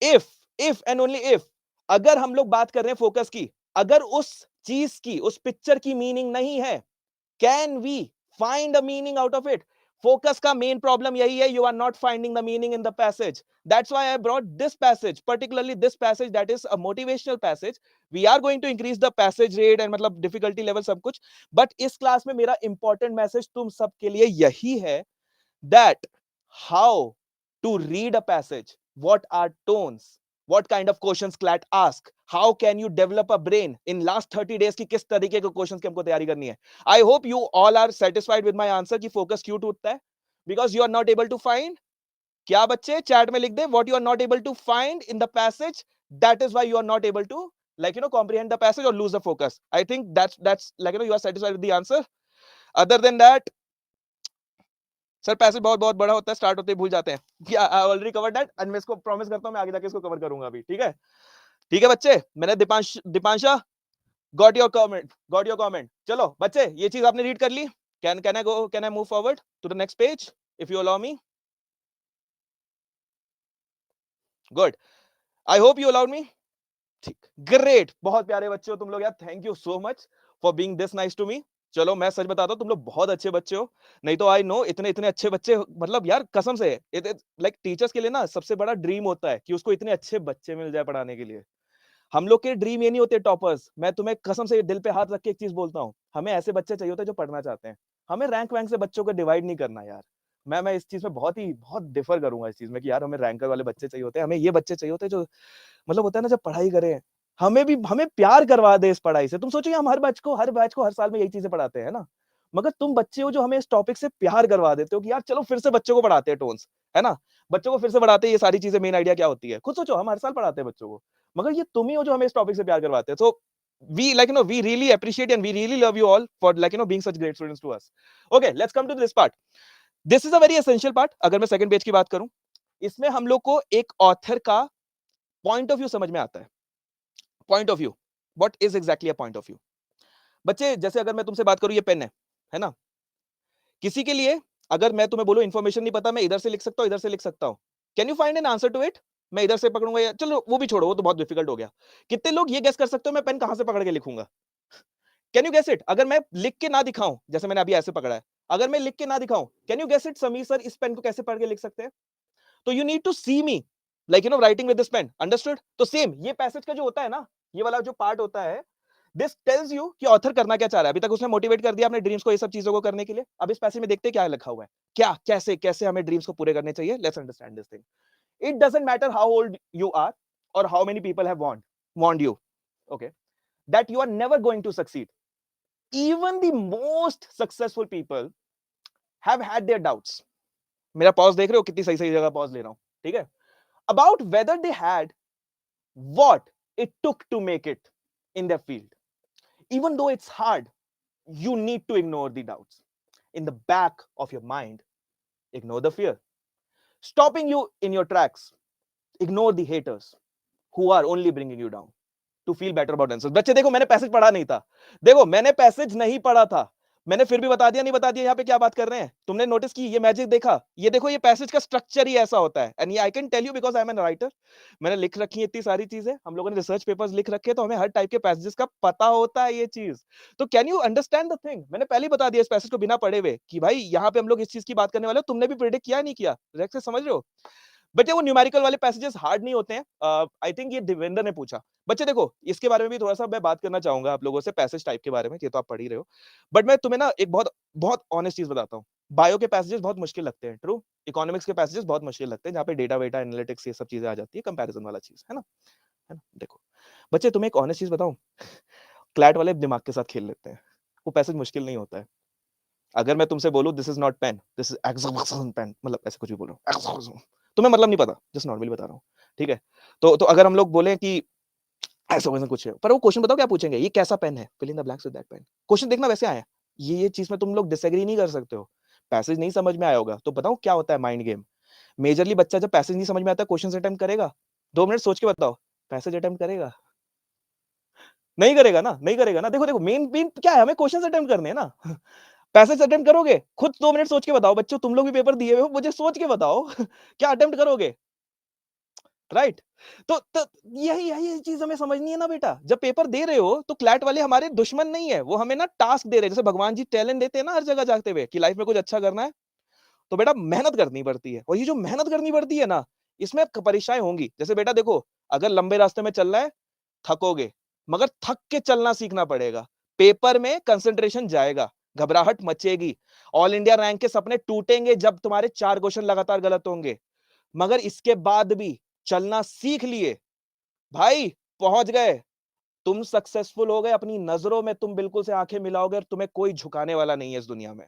इफ एंड ओनली इफ, अगर हम लोग बात कर रहे हैं फोकस की, अगर उस चीज की, उस पिक्चर की मीनिंग नहीं है, can we find a meaning out of it? Focus का मेन प्रॉब्लम यही है, you are not finding the meaning in the passage. That's why I brought this passage, particularly this passage that is a motivational passage. We are going to increase the passage rate and मतलब difficulty level सब कुछ, but इस class में मेरा important message तुम सबके लिए यही है, that how to read a passage, what are tones, what kind of questions CLAT ask, how can you develop a brain in last 30 days की किस तरीके के questions की हमको तैयारी करनी है. I hope you all are satisfied with my answer कि focus क्यों टूटता है, because you are not able to find. क्या बच्चे चैट में लिख दे, what you are not able to find in the passage, that is why you are not able to, like, you know, comprehend the passage or lose the focus. I think that's like, you know, you are satisfied with the answer. Other than that, sir passage बहुत बहुत बड़ा होता है, start होते ही भूल जाते हैं. I already cover that and मैं इसको प्रॉमिस करता हूं मैं आगे जाके इसको कवर करूंगा अभी. ठीक है, ठीक है बच्चे. मैंने दीपांशा गॉट योर कमेंट. चलो बच्चे, ये चीज आपने रीड कर ली. Can I move forward to the next page if you allow me? Good, I hope you allowed me. ठीक, ग्रेट, बहुत प्यारे बच्चे हो तुम लोग यार. Thank you so much for being this nice to me. चलो मैं सच बताता हूँ, तुम लोग बहुत अच्छे बच्चे हो. नहीं तो आई नो इतने इतने अच्छे बच्चे, मतलब यार कसम से, लाइक टीचर्स के लिए ना सबसे बड़ा ड्रीम होता है कि उसको इतने अच्छे बच्चे मिल जाए पढ़ाने के लिए. हम लोग के ड्रीम ये नहीं होते टॉपर्स. मैं तुम्हें कसम से दिल पे हाथ रख के एक चीज बोलता हूँ, हमें ऐसे बच्चे चाहिए होते हैं जो पढ़ना चाहते हैं. हमें रैंक वैंक से बच्चों को डिवाइड नहीं करना यार. मैं इस चीज में बहुत डिफर करूंगा इस चीज में कि यार हमें रैंकर वाले बच्चे चाहिए होते हैं. हमें ये बच्चे चाहिए होते हैं जो, मतलब होता है ना, जब पढ़ाई करें, हमें प्यार करवा दे इस पढ़ाई से. तुम सोचो हम हर बैच को हर साल में यही चीजें पढ़ाते हैं ना, मगर तुम बच्चे हो जो हमें इस टॉपिक से प्यार करवा देते हो कि यार चलो फिर से बच्चों को पढ़ाते हैं टोन्स, है ना, बच्चों को फिर से पढ़ाते हैं ये सारी चीजें. मेन आइडिया क्या होती है, खुद सोचो, हम हर साल पढ़ाते हैं बच्चों को, मगर ये तुम ही हो जो हमें इस टॉपिक से प्यार करवाते हैं. So we, like, you know, we really appreciate and we really love you all for, like, you know, being such great students to us. Okay, let's come to this part. This is a very essential part. अगर मैं second page की बात करूं, इसमें हम लोग को एक ऑथर का पॉइंट ऑफ व्यू समझ में आता है. Point of view, what is exactly a point of view? बच्चे, जैसे अगर मैं तुमसे बात करूं, ये पेन है ना, किसी के लिए अगर मैं तुम्हें बोलूं इन्फॉर्मेशन नहीं पता, मैं इधर से लिख सकता हूं, इधर से लिख सकता हूं, can you find an answer to it? मैं इधर से पकड़ूंगा या, चलो वो भी छोड़ो, वो तो बहुत डिफिकल्ट हो गया. कितने लोग ये गेस कर सकते हो मैं पेन कहां से पकड़ के लिखूंगा? Can you guess it? अगर मैं लिख के ना दिखाऊं, जैसे मैंने अभी ऐसे पकड़ा है, अगर मैं लिख के ना दिखाऊं, can you guess it Sameer sir इस पेन को कैसे पकड़ के लिख सकते हैं? तो you need to see me, like, you know, writing with this pen. Understood? तो सेम ये पैसेज का जो होता है ना, ये वाला जो पार्ट होता है, दिस टेल्स यू कि ऑथर करना क्या चाह रहा है. अभी तक उसने मोटिवेट कर दिया अपने ड्रीम्स को ये सब चीजों को करने के लिए. अब इस पैसेज में देखते हैं क्या लिखा हुआ है, क्या कैसे कैसे हमें ड्रीम्स को पूरे करने चाहिए. Let's understand this thing. It doesn't matter how old you are और how many people have warned you, okay, that you are never going to succeed. Even the most successful people have had their doubts. मेरा pause देख रहे हो, कितनी सही सही जगह pause ले रहा हूं, ठीक है? About whether they had what it took to make it in their field. Even though it's hard, you need to ignore the doubts. In the back of your mind, ignore the fear stopping you in your tracks. Ignore the haters who are only bringing you down to feel better about themselves. बच्चे देखो, मैंने passage पढ़ा नहीं था. देखो, मैंने passage नहीं पढ़ा था, मैंने फिर भी बता दिया, नहीं बता दिया यहाँ पे क्या बात कर रहे हैं. तुमने नोटिस की, ये मैजिक देखा, ये देखो, ये पैसेज का स्ट्रक्चर ही ऐसा होता है. एंड ये I can tell you because I am an writer. मैंने लिख रखी है इतनी सारी चीजें, हम लोगों ने रिसर्च पेपर्स लिख रखे, तो हमें हर टाइप के पैसेजेस का पता होता है ये चीज. तो can you understand the thing? मैंने पहले ही बता दिया इस पैसेज को बिना पढ़े हुए कि भाई यहाँ पे हम लोग इस चीज की बात करने वाले हो. तुमने भी प्रेडिक्ट किया नहीं किया, से समझ रहे हो? बच्चे, वो न्यूमेरिकल वाले पैसेजेस हार्ड नहीं होते हैं. आई थिंक ये देवेंद्र ने पूछा. बच्चे देखो, इसके बारे में भी थोड़ा सा मैं बात करना चाहूंगा आप लोगों से, पैसेज टाइप के बारे में. ये तो आप पढ़ ही रहे हो, बट मैं तुम्हें ना एक बहुत बहुत ऑनेस्ट चीज बताता हूँ. बायो के पैसेजेस बहुत मुश्किल लगते हैं, ट्रू. इकोनॉमिक्स के पैसेजेस बहुत मुश्किल लगते हैं, जहाँ पे डेटा वेटा एनालिटिक्स ये सब चीजें आ जाती है, कंपैरिजन वाला चीज, है ना, है ना. देखो बच्चे, तुम्हें एक ऑनेस्ट चीज बताऊं, क्लैट वाले दिमाग के साथ खेल लेते हैं. वो पैसेज मुश्किल नहीं होता है. अगर मैं तुमसे बोलूं this is not pen, this is Axon pen, मतलब ऐसे कुछ भी बोलो, तुम्हें मतलब नहीं पता, जस्ट नॉर्मली बता रहा हूँ, ठीक है? तो अगर हम लोग बोले कि ऐसा वैसा कुछ है, पर वो क्वेश्चन बताओ क्या पूछेंगे, ये कैसा पेन है, fill in the blanks with that pen. Question देखना वैसे आया. ये चीज में तुम लोग डिसएग्री नहीं कर सकते हो. पैसेज नहीं समझ में आया होगा तो बताऊं क्या होता है माइंड गेम। मेजरली बच्चा जब पैसेज नहीं समझ में आता क्वेश्चन अटेम्प्ट करेगा? 2 मिनट सोच के बताओ, पैसेज अटेम्प्ट करेगा? नहीं करेगा ना, नहीं करेगा ना। देखो देखो, मेन मेन क्या है, हमें क्वेश्चन अटेम्प्ट करने हैं ना। पैसेज अटेम्प्ट करोगे? खुद 2 मिनट सोच के बताओ बच्चों, तुम लोग भी पेपर दिए हुए हो, मुझे सोच के बताओ। क्या अटेम्प्ट करोगे? राइट। तो यही यही चीज हमें समझनी है ना बेटा। जब पेपर दे रहे हो तो क्लैट वाले हमारे दुश्मन नहीं है, वो हमें ना टास्क दे रहे हैं। जैसे भगवान जी टैलेंट देते हैं ना हर जगह जाते हुए कि लाइफ में कुछ अच्छा करना है, तो बेटा मेहनत करनी पड़ती है। और ये जो मेहनत करनी पड़ती है ना, इसमें परीक्षाएं होंगी। जैसे बेटा देखो, अगर लंबे रास्ते में चल रहा है, थकोगे, मगर थक के चलना सीखना पड़ेगा। पेपर में कंसंट्रेशन जाएगा, घबराहट मचेगी, ऑल इंडिया रैंक के सपने टूटेंगे जब तुम्हारे 4 क्वेश्चन लगातार गलत होंगे। मगर इसके बाद भी चलना सीख लिए भाई, पहुंच गए, तुम सक्सेसफुल हो गए। अपनी नजरों में तुम बिल्कुल से आंखें मिलाओगे और तुम्हें कोई झुकाने वाला नहीं है इस दुनिया में।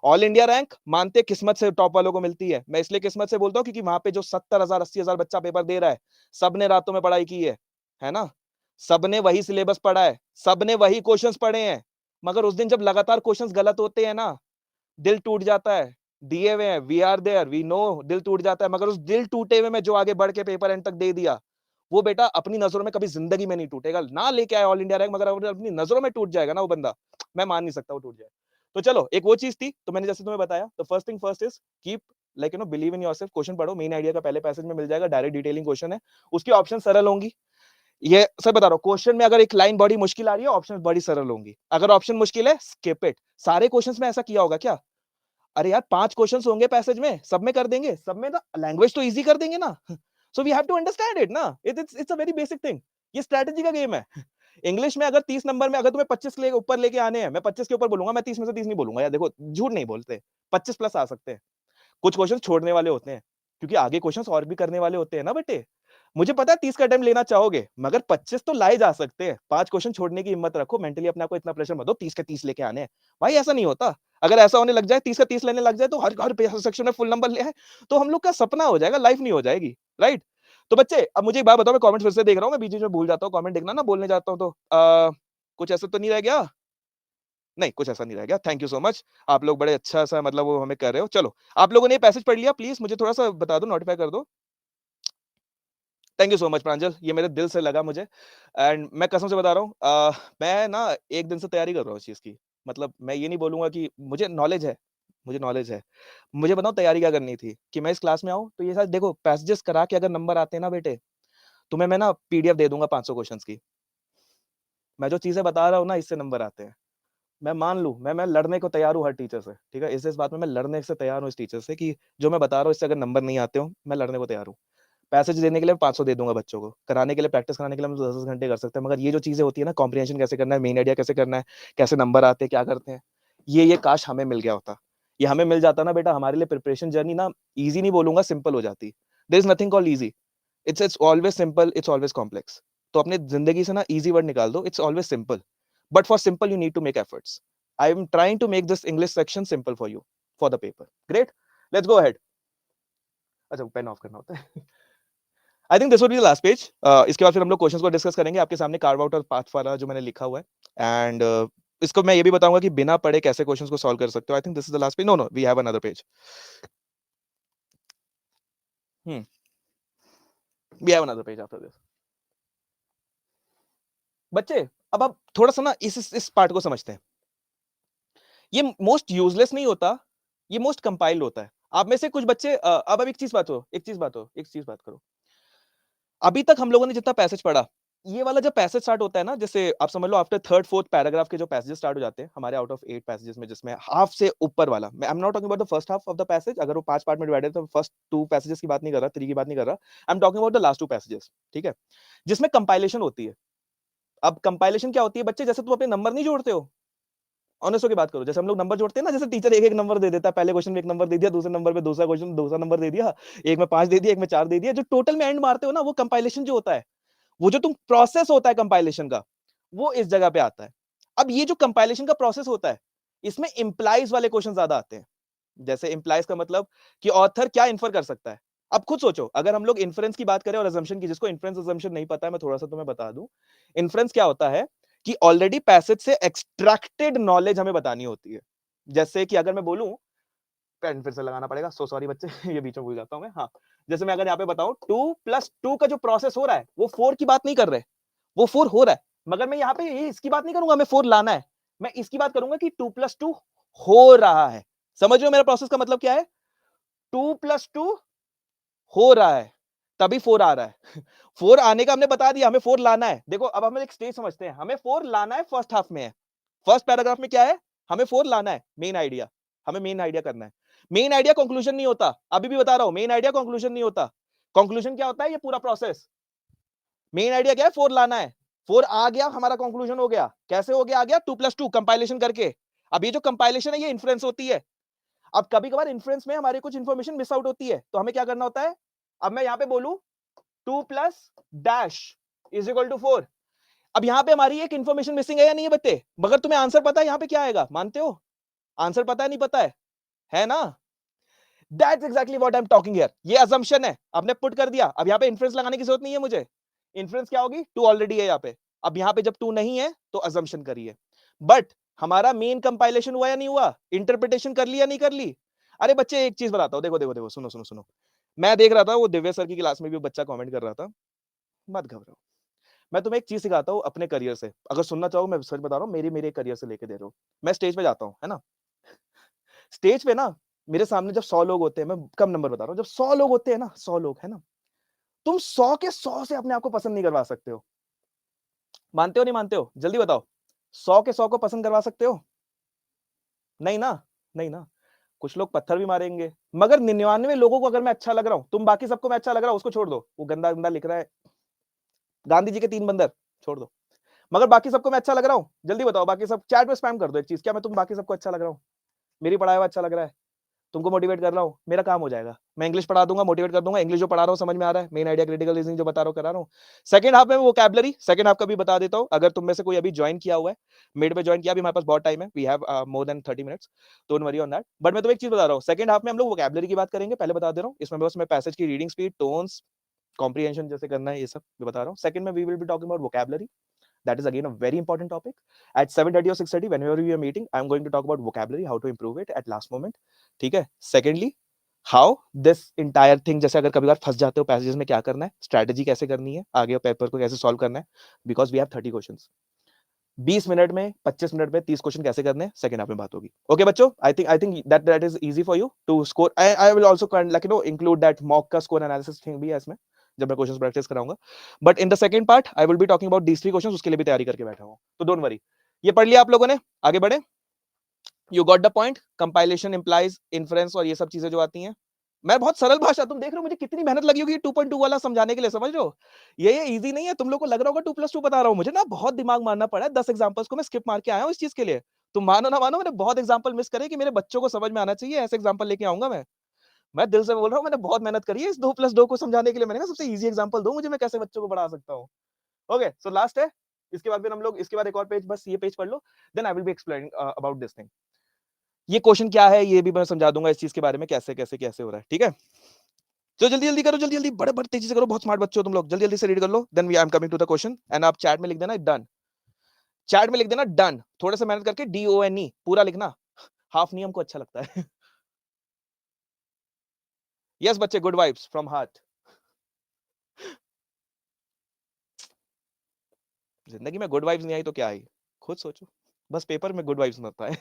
ऑल इंडिया रैंक मानते किस्मत से टॉप वालों को मिलती है। मैं इसलिए किस्मत से बोलता हूं क्योंकि वहां पे जो 70,000 80,000 बच्चा पेपर दे रहा है, सबने रातों में पढ़ाई की है ना। सबने वही सिलेबस पढ़ा है, सबने वही क्वेश्चंस पढ़े हैं। मगर उस दिन जब लगातार क्वेश्चंस गलत होते हैं ना, दिल टूट जाता है। दिए हुए हैं, we are there, we know, दिल टूट जाता है। मगर उस दिल टूटे हुए में जो आगे बढ़ के पेपर एंड तक दे दिया, वो बेटा अपनी नजरों में कभी जिंदगी में नहीं टूटेगा। ना लेके आए ऑल इंडिया रैंक, मगर अगर अपनी नजरों में टूट जाएगा ना वो बंदा, मैं मान नहीं सकता वो टूट जाए। तो चलो, एक वो चीज थी, तो मैंने जैसे तुम्हें बताया, तो first thing first is keep like believe in yourself. Question पढ़ो, मेन आइडिया का पहले पैसेज में मिल जाएगा, डायरेक्ट डिटेलिंग क्वेश्चन है, उसकी ऑप्शन सरल होंगी। ये सब बता रहा हूँ, क्वेश्चन में अगर एक लाइन बड़ी मुश्किल आ रही है, ऑप्शन बड़ी सरल होंगी। अगर ऑप्शन मुश्किल है, स्किप इट। सारे क्वेश्चन में ऐसा किया होगा क्या? अरे यार 5 क्वेश्चंस होंगे पैसेज में, सब में कर देंगे, सब में ना लैंग्वेज तो इजी कर देंगे ना। So we have to understand it ना, it's a very basic thing. ये स्ट्रेटजी का गेम है। इंग्लिश में अगर 30 नंबर में अगर तुम्हें 25 ले ऊपर लेके आने हैं, मैं 25 के ऊपर बोलूंगा, मैं 30 में से 30 नहीं बोलूंगा यार। देखो झूठ नहीं बोलते, 25 प्लस आ सकते हैं। कुछ क्वेश्चन छोड़ने वाले होते हैं, क्योंकि आगे क्वेश्चन और भी करने वाले होते हैं ना बेटे। मुझे पता है 30 का अटेम्प्ट लेना चाहोगे, मगर 25 तो लाए जा सकते हैं। 5 क्वेश्चन छोड़ने की हिम्मत रखो, मेंटली अपने आप को इतना प्रेशर मत दो 30 के 30 लेके आने हैं। भाई ऐसा नहीं होता। अगर ऐसा होने लग जाए, 30 का 30 लेने लग जाए, तो हर हर सेक्शन में फुल नंबर ले आए, तो हम लोग का सपना हो जाएगा, लाइफ नहीं हो जाएगी। राइट। तो बच्चे अब मुझे एक बात बताओ, मैं कमेंट फिर से देख रहा हूँ, मैं बीच में भूल जाता हूँ कमेंट देखना ना, बोलने जाता हूँ तो कुछ ऐसा तो नहीं रह गया? नहीं, कुछ ऐसा नहीं रह गया। Thank you so much. आप लोग बड़े अच्छा सा मतलब वो हमें कर रहे हो। चलो, आप लोगों ने ये पैसेज पढ़ लिया, प्लीज मुझे थोड़ा सा बता दो, नोटिफाई कर दो। थैंक यू सो मच प्रांजल, ये मेरे दिल से लगा मुझे। एंड मैं कसम से बता रहा हूँ, मैं ना एक दिन से तैयारी कर रहा हूँ इस चीज की। मतलब मैं ये नहीं बोलूंगा कि मुझे नॉलेज है, मुझे नॉलेज है। मुझे बताओ तैयारी क्या करनी थी कि मैं इस क्लास में आऊँ, तो ये साथ देखो पैसेजेस करा के अगर नंबर आते हैं ना बेटे, तुम्हें मैं ना पीडीएफ दे दूंगा 500 क्वेश्चंस की। मैं जो चीजें बता रहा हूँ ना, इससे नंबर आते हैं। मैं मान लूं, मैं लड़ने को तैयार हूँ हर टीचर से, ठीक है। इस बात में मैं लड़ने से तैयार हूँ इस टीचर से कि जो मैं बता रहा हूँ इससे अगर नंबर नहीं आते हो, मैं लड़ने को तैयार हूँ। पैसेज देने के लिए 500 दे दूंगा बच्चों को, कराने के लिए प्रैक्टिस कराने के लिए हम 10-10 घंटे कर सकते हैं। मगर ये जो चीजें होती है ना, कॉम्प्रिहेंशन कैसे करना है, मेन आइडिया कैसे करना है, कैसे नंबर आते हैं, क्या करते हैं, ये काश हमें मिल गया होता। ये हमें मिल जाता ना बेटा, हमारे लिए प्रिपरेशन जर्नी ना इजी नहीं बोलूंगा, सिंपल हो जाती। There is nothing called easy. It's always simple, it's always complex. तो अपने जिंदगी से ना इजी वर्ड निकाल दो, it's always simple. But for simple you need to make efforts. I am trying to make this English section simple for you for the paper. Great, let's go ahead. अच्छा pen off करना होता है। I think this would be the last page. इसके बाद फिर हम लोग questions को डिस्कस करेंगे। आपके सामने कार्व आउट और पाथ वाला जो मैंने लिखा हुआ है, एंड इसको मैं ये भी बताऊंगा कि बिना पढ़े कैसे क्वेश्चंस को सॉल्व कर सकते हो। I think this is the last page. No no, we have another page. We have another page after this. बच्चे अब आप थोड़ा सा ना इस पार्ट को समझते हैं। ये मोस्ट यूजलेस नहीं होता, ये मोस्ट कंपाइल्ड होता है। आप में से कुछ बच्चे अब एक चीज बात करो। अभी तक हम लोगों ने जितना पैसेज पढ़ा, ये वाला जब पैसेज स्टार्ट होता है ना, जैसे आप समझ लो आफ्टर थर्ड फोर्थ पैराग्राफ के जो पैसेजेस स्टार्ट हो जाते हैं हमारे आउट ऑफ 8 पैसेजेस में, जिसमें हाफ से ऊपर वाला, मैं I am not talking about the first half of the passage. अगर वो 5 पार्ट में डिवाइडेड है तो फर्स्ट 2 पैसेजेस की बात नहीं कर रहा, 3 की बात नहीं कर रहा। I am talking about the last 2 passages, ठीक है, जिसमें कंपाइलेशन होती है। अब कंपाइलेशन क्या होती है बच्चे? जैसे तुम अपने नंबर नहीं जोड़ते हो, ऑनेस्ट होकर बात करो, जैसे हम लोग नंबर जोड़ते हैं ना, जैसे टीचर एक एक नंबर दे देता है, पहले क्वेश्चन में एक नंबर दे दिया, दूसरे नंबर पे दूसरा क्वेश्चन दूसरा नंबर दे दिया, एक में 5 दे दिया, एक में 4 दे दिया, जो टोटल में एंड मारते हो ना, वो कंपाइलेशन जो होता है, वो जो तुम प्रोसेस होता है कंपाइलेशन का, वो इस जगह पे आता है। अब ये जो कंपाइलेशन का प्रोसेस होता है, इसमें इंप्लाइज वाले क्वेश्चन ज्यादा आते हैं। जैसे इंप्लाइज का मतलब कि ऑथर क्या इन्फर कर सकता है। अब खुद सोचो, अगर हम लोग इन्फ्रेंस की बात करें और अजम्पशन की, जिसको इन्फ्रेंस अजम्पशन नहीं पता है, मैं थोड़ा सा तुम्हें बता दूं। इन्फ्रेंस क्या होता है कि ऑलरेडी पैसेज से एक्सट्रैक्टेड नॉलेज हमें बतानी होती है। जैसे कि अगर मैं बोलूं पेन फिर से लगाना पड़ेगा, सो सॉरी बच्चे ये बीच में भूल जाता हूं मैं। हाँ, जैसे मैं अगर यहाँ पे बताऊं 2+2 का जो प्रोसेस हो रहा है वो 4 की बात नहीं कर रहे, वो 4 हो रहा है, मगर मैं यहाँ पे ये इसकी बात नहीं करूंगा हमें 4 लाना है, मैं इसकी बात करूंगा कि 2+2 हो रहा है। समझ रहे हो मेरा प्रोसेस का मतलब क्या है? 2+2 हो रहा है, तभी 4 आ रहा है 4 आने का हमने बता दिया, हमें 4 लाना है। देखो अब हम एक स्टेज समझते हैं, हमें 4 लाना है, फर्स्ट हाफ में है, फर्स्ट पैराग्राफ में क्या है, हमें 4 लाना है, मेन आइडिया, हमें मेन आइडिया करना है। मेन आइडिया कंक्लूजन नहीं होता, अभी भी बता रहा हूं, मेन आइडिया कंक्लूजन नहीं होता। कंक्लूजन क्या होता है? ये पूरा प्रोसेस। मेन आइडिया क्या है? 4 लाना है, 4 आ गया, हमारा कंक्लूजन हो गया। कैसे हो गया? आ गया 2+2 कंपाइलेशन करके। अब ये जो कंपाइलेशन है ये इन्फ्लुएंस होती है। अब कभी कभार इन्फ्लुएंस में हमारी कुछ इंफॉर्मेशन मिस आउट होती है, तो हमें क्या करना होता है? अब मैं यहां पे बोलूं 2 plus dash is equal to 4। अब यहां पे हमारी एक इंफॉर्मेशन मिसिंग है या नहीं है बच्चे? मगर तुम्हें आंसर पता है यहां पे क्या आएगा? मानते हो? आंसर पता है नहीं पता है ना? That's exactly what I am talking here. ये असम्पशन है, आपने पुट कर दिया। अब यहां पे इन्फ्रेंस लगाने की जरूरत नहीं है मुझे। इन्फ्रेंस क्या होगी? 2 ऑलरेडी है यहां पे। अब यहां पे जब 2 नहीं है तो असम्पशन करिए। बट हमारा मेन कंपाइलेशन हुआ या नहीं हुआ? इंटरप्रिटेशन कर ली या नहीं कर ली? अरे बच्चे एक चीज बताता हूं, देखो देखो देखो, सुनो सुनो सुनो। मैं देख रहा था वो दिव्य सर की क्लास में भी बच्चा कमेंट कर रहा था, मत घबराओ। मैं तुम्हें एक चीज सिखाता हूँ अपने करियर से, अगर सुनना चाहो मैं सच बता रहा हूँ, मेरी मेरे करियर से लेके दे रहा हूँ। मैं स्टेज पे जाता हूँ, है ना? स्टेज पे ना मेरे सामने जब 100 लोग होते हैं, मैं कम नंबर बता रहा हूँ, जब 100 लोग होते हैं ना, 100 लोग, है ना, तुम 100 के 100 से अपने आप को पसंद नहीं करवा सकते हो। मानते हो नहीं मानते हो? जल्दी बताओ। 100 के 100 को पसंद करवा सकते हो? नहीं ना, नहीं ना। कुछ लोग पत्थर भी मारेंगे, मगर 99 लोगों को अगर मैं अच्छा लग रहा हूं, तुम बाकी सबको मैं अच्छा लग रहा हूं, उसको छोड़ दो, वो गंदा गंदा लिख रहा है गांधी जी के 3 बंदर, छोड़ दो। मगर बाकी सबको मैं अच्छा लग रहा हूं, जल्दी बताओ, बाकी सब चैट में स्पैम कर दो एक चीज, क्या मैं तुम बाकी सबको अच्छा लग रहा हूं? मेरी पढ़ाया हुआ अच्छा लग रहा है, तुमको मोटिवेट कर रहा हूँ, मेरा काम हो जाएगा। मैं इंग्लिश पढ़ा दूंगा, मोटिवेट कर दूंगा, इंग्लिश जो पढ़ा रहा हूँ समझ में आ रहा है, मेन आइडिया क्रिटिकल रीजनिंग जो बता रहा हूँ करा रहा हूँ। सेकंड हाफ में वोकैबुलरी, सेकंड हाफ का भी बता देता हूँ, अगर तुम में से कोई अभी ज्वाइन किया हुआ है, मिड में ज्वाइन किया, अभी हमारे पास बहुत टाइम है, we have more than 30 minutes, don't worry on that. But मैं तुम्हें एक चीज बता रहा हूँ, सेकंड हाफ में हम लोग वोकैबुलरी की बात करेंगे, पहले बता दे रहा हूँ, इसमें बस मैं पैसेज की रीडिंग स्पीड, टोन्स, कॉम्प्रिहेंशन जैसे करना है, ये सब मैं बता रहा हूँ। सेकंड में we will be talking about vocabulary, that is again a very important topic. At 7:30 or 6:30 whenever we are meeting, I'm going to talk about vocabulary, how to improve it at last moment. ठीक है? Secondly, how this entire thing, जैसे अगर कभी बार फंस जाते हो passages में, क्या करना है, स्ट्रैटेजी कैसे करनी है, आगे पेपर को कैसे सॉल्व करना है, because we have 30 questions. 20 minute में, 25 मिनट में 30 क्वेश्चन कैसे करने हैं, सेकंड हाफ में बात होगी। ओके बच्चों, I think that is easy for you to score. I will also like you know include that mock का स्कोर एनालिसिस थिंग भी है इसमें, जब मैं क्वेश्चंस प्रैक्टिस कराऊंगा। But in the second part I will be talking about these 3 questions, उसके लिए भी तैयारी करके बैठा हूं, तो डोंट वरी। ये पढ़ लिया आप लोगों ने, आगे बढ़े। You got the point, compilation implies inference और ये सब चीजें जो आती हैं। मैं बहुत सरल भाषा, तुम देख रहे हो मुझे कितनी मेहनत लगी होगी 2.2 वाला समझाने के लिए, समझ रहे हो? ये इजी नहीं है, तुम लोग को लग रहा होगा 2+2 बता रहा हूँ, मुझे ना बहुत दिमाग मारना पड़ा है, 10 एग्जांपल्स को मैं स्किप मार के आया हूँ इस चीज के लिए। तुम मानो ना मानो, मैंने बहुत एग्जांपल मिस करे कि मेरे बच्चों को समझ में आना चाहिए, ऐसे एग्जांपल लेके आऊंगा मैं दिल से बोल रहा हूँ, मैंने बहुत मेहनत करी है इस 2+2 को समझाने के लिए। मैंने कहा सबसे इजी एग्जांपल दो मुझे, मैं कैसे बच्चों को पढ़ा सकता हूँ। ओके, सो लास्ट है, इसके बाद फिर हम लोग, इसके बाद एक और पेज, बस ये पेज पढ़ लो, then I will be explaining about this thing. ये क्वेश्चन क्या है ये भी मैं समझा दूंगा, इस चीज के बारे में कैसे कैसे कैसे हो रहा है, ठीक है? तो जल्दी जल्दी करो, जल्दी जल्दी, बड़े बड़े तेजी से करो, बहुत स्मार्ट बच्चे हो तुम लोग, जल्दी जल्दी से रीड कर लो, then we I am coming to the question, and आप चैट में लिख देना डन, चैट में लिख देना डन, थोड़ा सा मेहनत करके DONE पूरा लिखना, हाफ नहीं हमको अच्छा लगता है यस बच्चे, गुड वाइब्स फ्रॉम हार्ट। जिंदगी में गुड वाइब्स नहीं आई तो क्या आई, खुद सोचो, बस पेपर में गुड वाइब्स मत आए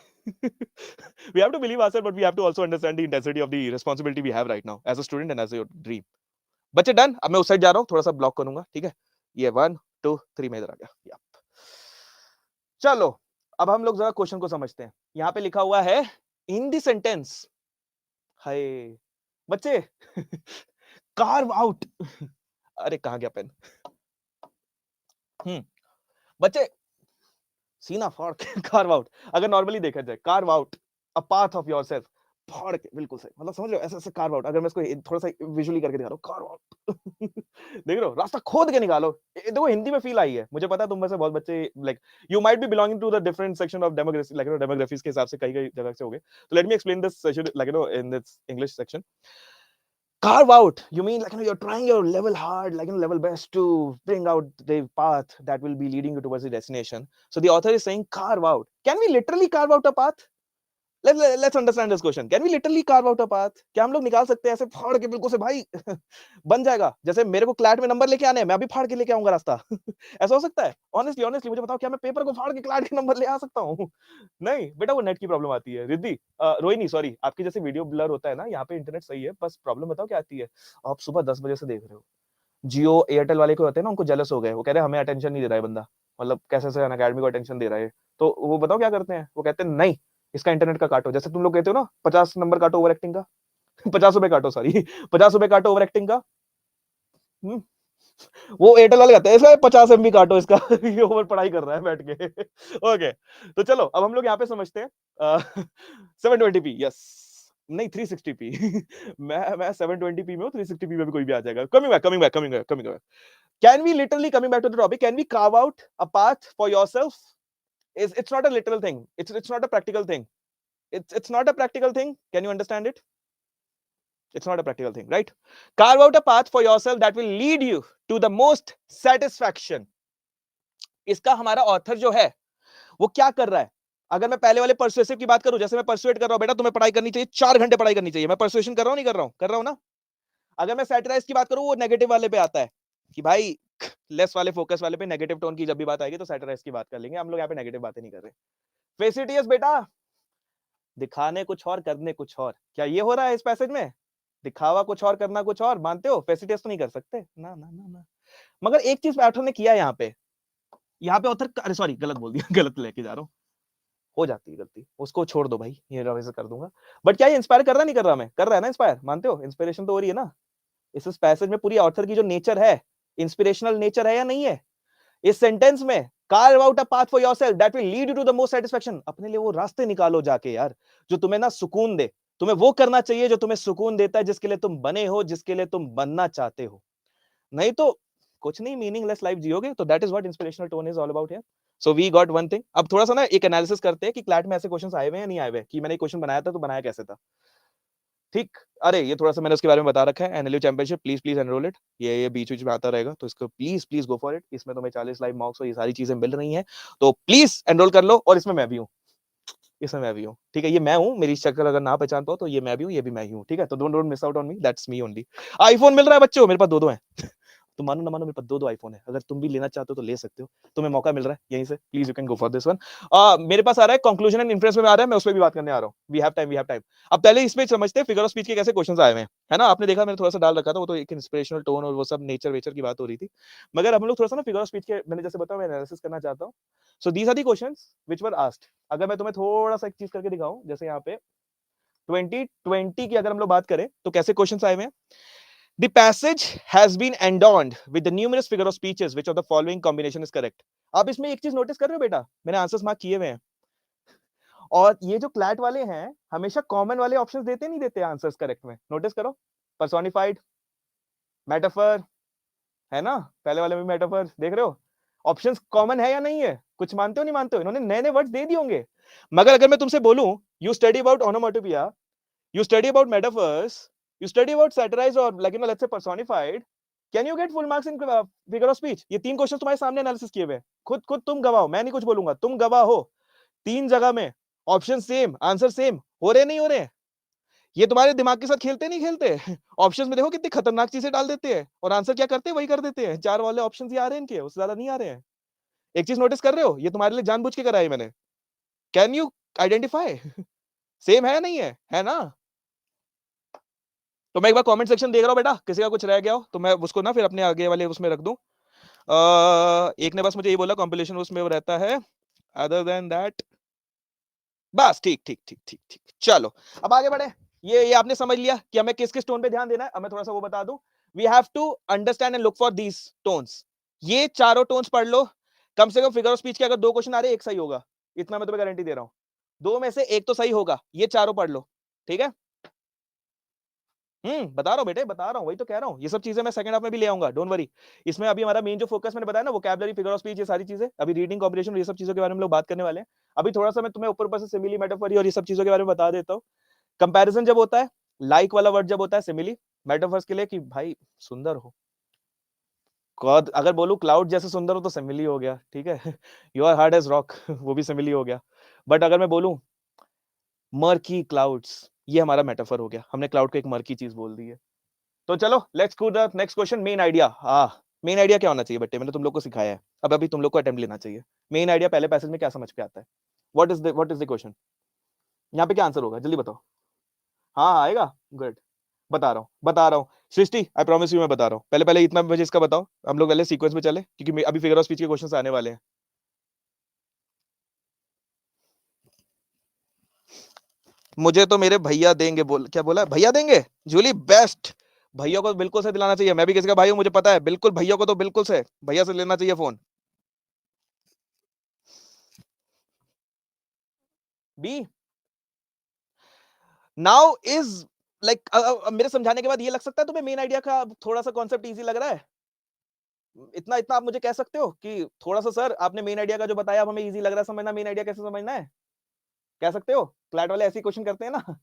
we have to believe ourselves, but we have to also understand the intensity of the responsibility we have right now as a student and as a dream. बच्चे डन, अब मैं उस side जा रहा हूँ, थोड़ा सा ब्लॉक करूंगा, ठीक है? ये 1 2 3 में इधर आ गया, yep. चलो, अब हम लोग जरा क्वेश्चन को समझते हैं। यहाँ पे लिखा हुआ है इन द सेंटेंस, हाय बच्चे कार्व आउट अरे कहाँ गया पेन? बच्चे सीना फाड़ के कार्व आउट, अगर नॉर्मली देखा जाए, curve out a path of yourself, फाड़ के, बिल्कुल सही, मतलब समझ रहे हो, ऐसे ऐसे कार्व आउट, अगर मैं इसको थोड़ा सा विजुअली करके दिखा रहा हूँ, कार्व आउट देख रहे हो, रास्ता खोद के निकालो। देखो हिंदी में फील आई है, मुझे पता है तुम में से बहुत बच्चे like you might be belonging to the different section of demography, like demographies के हिसाब से कई कई जगह से हो गए, तो let me explain this session like in this English section. Carve out, you mean like you're trying your level hard, like level best to bring out the path that will be leading you towards the destination. So the author is saying carve out. Can we literally carve out a path? Let's understand this question. Can we literally carve out a path? क्या हम लोग निकाल सकते हैं ऐसे फाड़ के बिल्कुल से भाई बन जाएगा? जैसे मेरे को क्लैट में नंबर लेके आने हैं, मैं अभी फाड़ के लेके आऊंगा रास्ता। ऐसा हो सकता है? ऑनेस्टली मुझे बताओ, क्या मैं पेपर को फाड़ के क्लैट के नंबर ले आ सकता हूँ? नहीं बेटा, वो नेट की प्रॉब्लम आती है। रिद्धि, रोहिणी सॉरी, आपकी जैसे वीडियो ब्लर होता है ना, यहाँ पे इंटरनेट सही है, बस प्रॉब्लम बताओ क्या आती है? आप सुबह 10 बजे से देख रहे हो, जियो एयरटेल वाले को होते हैं ना, उनको जेलस हो गए, वो कह रहे हैं हमें अटेंशन नहीं दे रहा है बंदा, मतलब कैसे से अकेडमी को अटेंशन दे रहा है। तो वो बताओ क्या करते हैं, वो कहते हैं नहीं, इसका इंटरनेट का काटो। जैसे तुम लोग कहते हो ना 50 नंबर काटो ओवर एक्टिंग का। 50 रुपए काटो, सॉरी 50 रुपए काटो ओवर एक्टिंग का। हम्म, वो एयरटेल वाले कहते हैं इसका 50 MB काटो इसका। ये ओवर पढ़ाई कर रहा है बैठ के। ओके, तो चलो अब हम लोग यहाँ पे समझते हैं। 720p, यस, नहीं 360p। मैं 720p में हूँ, 360p में भी कोई भी आ जाएगा। Coming back. Can we literally, coming back to the topic, can we carve out a path for yourself? It's not a literal thing. It's not a practical thing. It's not a practical thing. Can you understand it? It's not a practical thing, right? Carve out a path for yourself that will lead you to the most satisfaction. इसका हमारा author जो है वो क्या कर रहा है? अगर मैं पहले वाले परसुएसिव की बात करूं, जैसे मैं परसुएट कर रहा हूं बेटा तुम्हें पढ़ाई करनी चाहिए, 4 घंटे पढ़ाई करनी चाहिए, मैं परसुएशन कर रहा हूं नहीं कर रहा हूं ना? अगर मैं सैटिराइज की बात करूं, वो नेगेटिव वाले पे आता है कि भाई लेस वाले फोकस वाले पे, नेगेटिव टोन की जब भी बात आएगी तो सैटिराइज की बात कर लेंगे। हम लोग यहाँ पे नेगेटिव बातें नहीं कर रहे। फेसिलिटीज बेटा, दिखाने कुछ और करने कुछ और, क्या ये हो रहा है इस पैसेज में? दिखावा कुछ और करना कुछ और, मानते हो? फेसिलिटीज तो नहीं कर सकते ना ना ना ना। मगर एक चीज ऑथर ने किया यहाँ पे ऑथर, अरे सॉरी गलत बोल दिया, गलत लेके जा रहा हूँ, हो जाती है गलती, उसको छोड़ दो भाई, ये वैसे कर दूंगा। बट क्या ये इंस्पायर कर रहा नहीं कर रहा? मैं कर रहा है ना इंस्पायर, मानते हो? इंस्पिरेशन तो हो रही है ना इस पैसेज में। पूरी ऑथर की जो नेचर है, इंस्पिरेशनल नेचर है या नहीं है? इस सेंटेंस में carve out a path for yourself that will lead you to the most satisfaction. अपने लिए वो रास्ते निकालो जाके यार, जो तुम्हें ना सुकून दे। तुम्हें वो करना चाहिए जो तुम्हें सुकून देता है, जिसके लिए तुम बने हो, जिसके लिए तुम बनना चाहते हो। नहीं तो कुछ नहीं, मीनिंगलेस लाइफ जियोगे। तो that is what inspirational tone is all about here. So we got one thing. अब थोड़ा सा ना एक एनालिसिस करते हैं कि क्लैट में ऐसे क्वेश्चंस आए हुए हैं या नहीं आए हुए, कि मैंने क्वेश्चन बनाया था तो बनाया कैसे था। ठीक, अरे ये थोड़ा सा मैंने उसके बारे में बता रखा है, NLU championship, please please enrol it. ये बीच बीच में आता रहेगा, तो इसको please please go for it. इसमें तुम्हें 40 लाइव मॉक्स और ये सारी चीजें मिल रही हैं, तो प्लीज एनरोल कर लो। और इसमें मैं भी हूँ, इसमें मैं भी हूँ, ठीक है? ये मैं हूँ, मेरी शक्ल अगर ना पहचान पाओ तो ये मैं भी हूँ, ये भी मैं ही हूँ, ठीक है? तो don't miss out on me, that's me only. IPhone मिल रहा है बच्चों, मेरे पास दो हैं। तुम मानो ना मानो, मेरे पास दो आईफोन है। अगर तुम भी लेना चाहते हो तो ले सकते हो, तुम्हें मौका मिल रहा है यहीं से, please you can go for this one. मेरे पास आ रहा है कंक्लूजन एंड इन्फ्रेंस में आ रहा है, मैं उस पर भी बात करने आ रहा हूँ। We have time. अब पहले इसमें समझते हैं फिगर ऑफ स्पीच के कैसे क्वेश्चन आए हुए हैं, है ना? आपने देखा मैंने थोड़ा सा डाल रखा था, वो तो एक इंस्पिरेशनल टोन और वो सब नेचर वेचर की बात हो रही थी। मगर हम लोग थोड़ा सा ना फिगर ऑफ स्पीच के, मैंने जैसे बताया, मैं एनालिसिस करना चाहता हूँ। So these are the questions which were asked. अगर मैं तुम्हें थोड़ा सा एक चीज करके दिखाऊं, जैसे यहाँ पे 2020 की अगर हम लोग बात करें तो कैसे क्वेश्चंस आए हुए हैं। The passage has been adorned with the numerous figure of speeches. Which of the following combination is correct? आप इसमें एक चीज नोटिस कर रहे हो बेटा, मैंने आंसर्स मार्क किए हुए हैं। और ये जो क्लैट वाले हैं हमेशा कॉमन वाले ऑप्शंस देते नहीं देते आंसर्स करेक्ट में, नोटिस करो। पर्सोनिफाइड, मेटाफर, है ना? पहले वाले में मेटाफर देख रहे हो, ऑप्शंस कॉमन है या नहीं है? कुछ मानते हो नहीं मानते हो? इन्होंने नए नए वर्ड्स दे दिए होंगे। मगर अगर मैं तुमसे बोलूं you study about onomatopoeia, you study about metaphors, you study about satirize or like let's say personified, can you get full marks in figure of speech? ये 3 क्वेश्चन तुम्हारे सामने एनालिसिस किए हुए, खुद तुम गवाहो, मैं नहीं कुछ बोलूंगा, तुम गवाह हो। 3 जगह में ऑप्शन सेम, आंसर सेम, हो रहे नहीं हो रहे? ये तुम्हारे दिमाग के साथ खेलते नहीं खेलते? ऑप्शंस में देखो कितनी खतरनाक चीजें डाल देते हैं, और आंसर क्या करते हैं वही कर देते हैं। 4 वाले ऑप्शंस ही आ रहे हैं इनके, उससे ज्यादा नहीं आ रहे हैं। एक चीज नोटिस कर रहे हो, ये तुम्हारे लिए जानबूझ के कराई मैंने। Can you identify? सेम है नहीं है? है ना? तो मैं एक बार कमेंट सेक्शन देख रहा हूँ बेटा, किसी का कुछ रह गया हो तो मैं उसको ना फिर अपने आगे वाले उसमें रख दूं। एक ने बस मुझे ये बोला कॉम्पिलेशन उसमें वो रहता है, अदर देन दैट बस ठीक ठीक ठीक ठीक ठीक। चलो अब आगे बढ़े। ये आपने समझ लिया कि हमें किस किस टोन पे ध्यान देना है। अब मैं थोड़ा सा वो बता दूं, we have to understand and look for these tones. ये चारों टोन्स पढ़ लो, कम से कम फिगर ऑफ स्पीच के अगर 2 क्वेश्चन आ रहे एक सही होगा, इतना मैं तुम्हें गारंटी दे रहा हूं। 2 में से एक तो सही होगा, ये चारों पढ़ लो, ठीक है? बता रहा हूँ बेटे, बता रहा हूँ, वही तो कह रहा हूँ। ये सब चीजें मैं सेकंड हाफ में भी ले आऊंगा, डोंट वरी। इसमें अभी हमारा मेन जो फोकस मैंने बताया ना, वोकैबुलरी, फिगर ऑफ स्पीच, ये सारी चीजें, अभी रीडिंग कॉम्प्रिहेंशन, ये सब चीजों के बारे में लोग बात करने वाले हैं। अभी थोड़ा सा मैं तुम्हें ऊपर ऊपर से सिमिली, मेटाफर और ये सब चीजों के बारे में बता देता हूँ। कंपैरिजन जब होता है, लाइक वाला वर्ड जब होता है सिमिली, मेटाफर्स के लिए कि भाई सुंदर हो, अगर बोलूं क्लाउड जैसे सुंदर हो तो सिमिली हो गया, ठीक है? You are hard as rock, वो भी सिमिली हो गया। बट अगर मैं बोलूं मर्की क्लाउड्स, ये हमारा मेटाफर हो गया, हमने क्लाउड को एक मर्की चीज बोल दी है। तो चलो let's go the next question, main idea. Main idea क्या होना चाहिए बट्टे, मैंने तुम लोग को सिखाया है, अब अभी तुम लोग को अटेम्प्ट लेना चाहिए। मेन आइडिया पहले पैसेज में क्या समझ के आता है? What is the question? यहाँ पे क्या आंसर होगा, जल्दी बताओ। हाँ आएगा, गुड। बता रहा हूँ सृष्टि, आई प्रॉमिस यू मैं बता रहा हूँ। पहले पहले इतना मुझे इसका बताओ, हम लोग पहले सीक्वेंस में चले, क्योंकि अभी फिगर ऑफ स्पीच के क्वेश्चंस आने वाले हैं। मुझे तो मेरे भैया देंगे, बोल क्या बोला, भैया देंगे। जूली बेस्ट, भैया को बिल्कुल से दिलाना चाहिए, मैं भी किसी का भाई हूँ मुझे पता है, बिल्कुल भैया को तो बिल्कुल से भैया से लेना चाहिए phone. B now is like, मेरे समझाने के बाद ये लग सकता है तुम्हें मेन आइडिया का थोड़ा सा कॉन्सेप्ट इजी लग रहा है? इतना इतना आप मुझे कह सकते हो कि थोड़ा सा सर आपने मेन आइडिया का जो बताया अब हमें इजी लग रहा है समझना, मेन आइडिया कैसे समझना है? कह सकते हो? क्लैट वाले ऐसे क्वेश्चन करते हैं ना।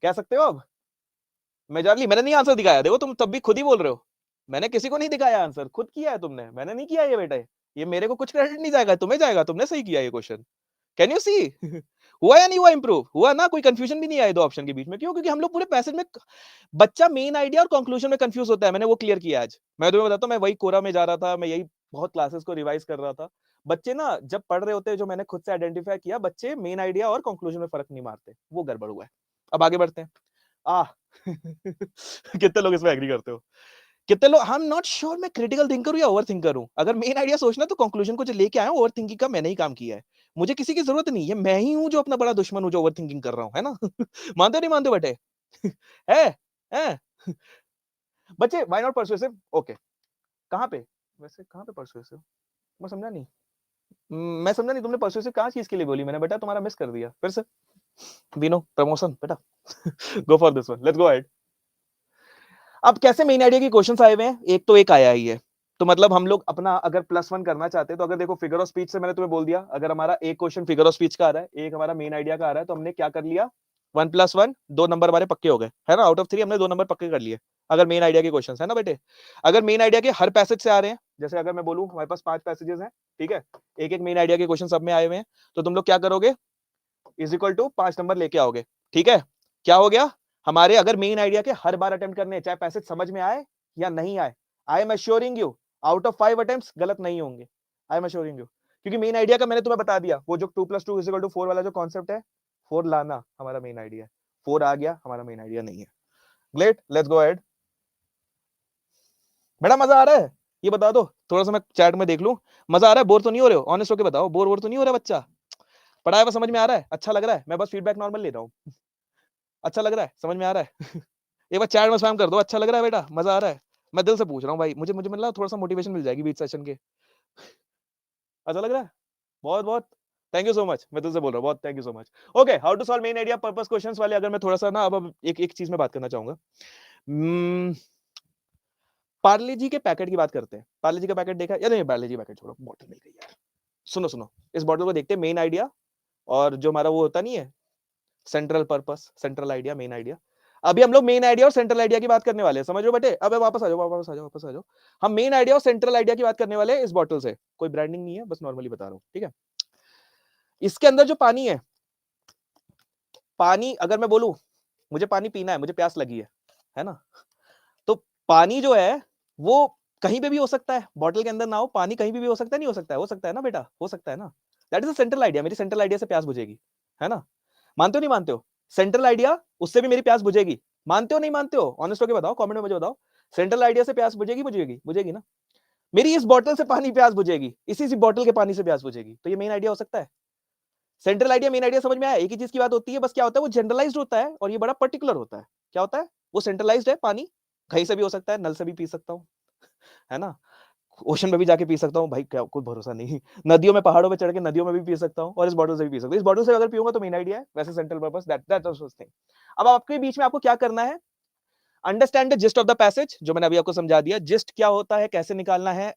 कह सकते हो अब? मेजरली मैंने नहीं आंसर दिखाया, देखो तुम तब भी खुद ही बोल रहे हो। मैंने किसी को नहीं दिखाया आंसर, खुद किया है तुमने, मैंने नहीं किया ये बेटा। ये मेरे को कुछ क्रेडिट नहीं जाएगा, तुम्हें जाएगा, तुमने सही किया ये क्वेश्चन। Can you see? हुआ या नहीं हुआ इंप्रूव? हुआ ना? कोई कंफ्यूजन भी नहीं आया दो ऑप्शन के बीच में, क्यों? क्योंकि हम लोग पूरे पैसेज में बच्चा मेन आइडिया और कंक्लूजन में कंफ्यूज होता है, मैंने वो क्लियर किया आज। मैं तुम्हें बताता हूँ, मैं वही कोरा में जा रहा था, मैं यही बहुत क्लासेस को रिवाइज कर रहा था। बच्चे ना जब पढ़ रहे होते हैं, जो मैंने खुद से आइडेंटिफाई किया, बच्चे मेन आइडिया और कंक्लूजन में फर्क नहीं मारते, वो गड़बड़ हुआ है। अब आगे बढ़ते हैं। आ कितने लोग इसमें एग्री करते हो? कितने लोग, आई एम नॉट श्योर मैं क्रिटिकल थिंकर हूं या ओवर थिंकर हूं। अगर मेन आइडिया सोचना तो कंक्लूजन को जो लेके आया हूं, ओवर थिंकिंग का मैंने ही काम किया है। मुझे किसी की जरूरत नहीं है, मैं ही हूं जो अपना बड़ा दुश्मन हूं, जो ओवर थिंकिंग कर रहा हूं, है ना? मानते हो नहीं मानते हो बेटे? है है बच्चे, व्हाई नॉट परसुएसिव? ओके, कहां पे, वैसे कहां पे परसुएसिव? मैं समझा नहीं। मैं समझा नहीं, तुमने परसुएसिव कहां चीज के लिए बोली? मैंने बेटा तुम्हारा मिस कर दिया फिर से। बीनो प्रमोशन बेटा। Go for this one, let's go ahead. अब कैसे मेन आइडिया के क्वेश्चंस आए हुए हैं, एक तो एक आया ही है, तो मतलब हम लोग अपना अगर +1 करना चाहते हैं, तो अगर देखो फिगर ऑफ स्पीच से मैंने तुम्हें बोल दिया, अगर हमारा एक क्वेश्चन फिगर ऑफ स्पीच का आ रहा है, एक हमारा मेन आइडिया का आ रहा है, तो हमने क्या कर लिया, 1+1, 2 नंबर हमारे पक्के हो गए, है ना? आउट ऑफ 3 हमने 2 नंबर पक्के कर लिए, अगर मेन आइडिया के क्वेश्चन है ना बेटे। अगर मेन आइडिया के हर पैसेज से आ रहे हैं, जैसे अगर मैं बोलूं हमारे पास 5 पैसेजेस हैं, ठीक है, एक एक मेन आइडिया के क्वेश्चन सब में आए हुए हैं, तो तुम लोग क्या करोगे, इज इक्वल टू 5 नंबर लेके आओगे, ठीक है? क्या हो गया, हमारे अगर मेन आइडिया के हर बार अटेम्प्ट करने, चाहे पैसेज समझ में आए या नहीं आए, I am assuring you out of 5 attempts गलत नहीं होंगे। आई एम अश्योरिंग यू, क्योंकि मेन आइडिया का मैंने तुम्हें बता दिया, वो जो 2+2 = 4 वाला जो कॉन्सेप्ट है, 4 लाना हमारा मेन आइडिया है, 4 आ गया हमारा मेन आइडिया नहीं है। Great, let's go ahead. बड़ा मजा आ रहा है, ये बता दो थोड़ा सा, मैं चैट में देख लूं। मजा आ रहा है, बोर तो नहीं हो रहे हो? ऑनेस्ट होके बताओ, बोर वोर तो नहीं हो रहा बच्चा? पढ़ाया हुआ समझ में आ रहा है, अच्छा लग रहा है? मैं बस फीडबैक नॉर्मल ले रहा हूँ। अच्छा लग रहा है, समझ में आ रहा है? एक बार चैट में स्पैम कर दो, अच्छा लग रहा है बेटा, मजा आ रहा है? मैं दिल से पूछ रहा हूँ भाई, मुझे मुझे मतलब थोड़ा सा मोटिवेशन मिल जाएगी बीच सेशन के। अच्छा लग रहा है? बहुत बहुत थैंक यू सो मच, मैं दिल से बोल रहा हूँ, बहुत thank you so much. Okay, how to solve main idea purpose questions वाले, अगर मैं थोड़ा सा ना अब एक एक चीज में बात करना चाहूंगा। पार्ले जी के पैकेट की बात करते हैं। पार्ले जी का पैकेट देखा या नहीं? पार्ले जी पैकेट छोड़ो, बॉटल मिल गई यार। सुनो सुनो, इस बॉटल को देखते हैं, मेन आइडिया और जो हमारा वो होता नहीं है, central purpose, central idea, main idea. अभी हम लोग मेन आइडिया और सेंट्रल आइडिया की बात करने वाले हैं, समझ लो बेटे। अब वापस आ जाओ, वापस आ जाओ, वापस आ जाओ। हम मेन आइडिया और सेंट्रल आइडिया की बात करने वाले हैं इस बॉटल से, कोई ब्रांडिंग नहीं है, बस नॉर्मली बता रहा हूं, ठीक है? इसके अंदर जो पानी पानी अगर मैं बोलूं मुझे पानी पीना है, मुझे प्यास लगी है ना? तो पानी जो है वो कहीं पे भी हो सकता है, बॉटल के अंदर ना हो, पानी कहीं भी हो सकता है, नहीं हो सकता है? हो सकता है ना बेटा, हो सकता है ना? That is the central idea, मेरी सेंट्रल आइडिया से प्यास बुझेगी, है ना? मानते हो नहीं मानते हो? सेंट्रल आइडिया, उससे भी मेरी प्यास बुझेगी। मानते हो नहीं मानते हो? ऑनेस्ट होके बताओ, कमेंट में मुझे बताओ। सेंट्रल आइडिया से प्यास बुझेगी, बुझेगी, बुझेगी ना? मेरी इस बॉटल से पानी प्यास बुझेगी, इसी बॉटल के पानी से प्यास बुझेगी, तो ये मेन आइडिया हो सकता है। सेंट्रल आइडिया मेन आइडिया समझ में आया? एक ही चीज की बात होती है, बस क्या होता है, वो जनरलाइज्ड होता है और ये बड़ा पर्टिकुलर होता है। क्या होता है? वो सेंट्रलाइज्ड है, पानी कहीं से भी हो सकता है, नल से भी पी सकता हूँ, है ना? ओशन में भी जाके पी सकता हूँ भाई, क्या कोई भरोसा नहीं। नदियों में, पहाड़ों पे चढ़ के नदियों में भी पी सकता हूँ, और इस बॉटल से भी पी सकता हूँ। इस बॉटल से अगर पीऊंगा तो मेन आइडिया है, वैसे सेंट्रल पर्पस, दैट थिंग। अब आपके बीच में आपको क्या करना है, understand the gist of the passage, जो मैंने अभी आपको समझा दिया। जिस्ट क्या होता है, कैसे निकालना है,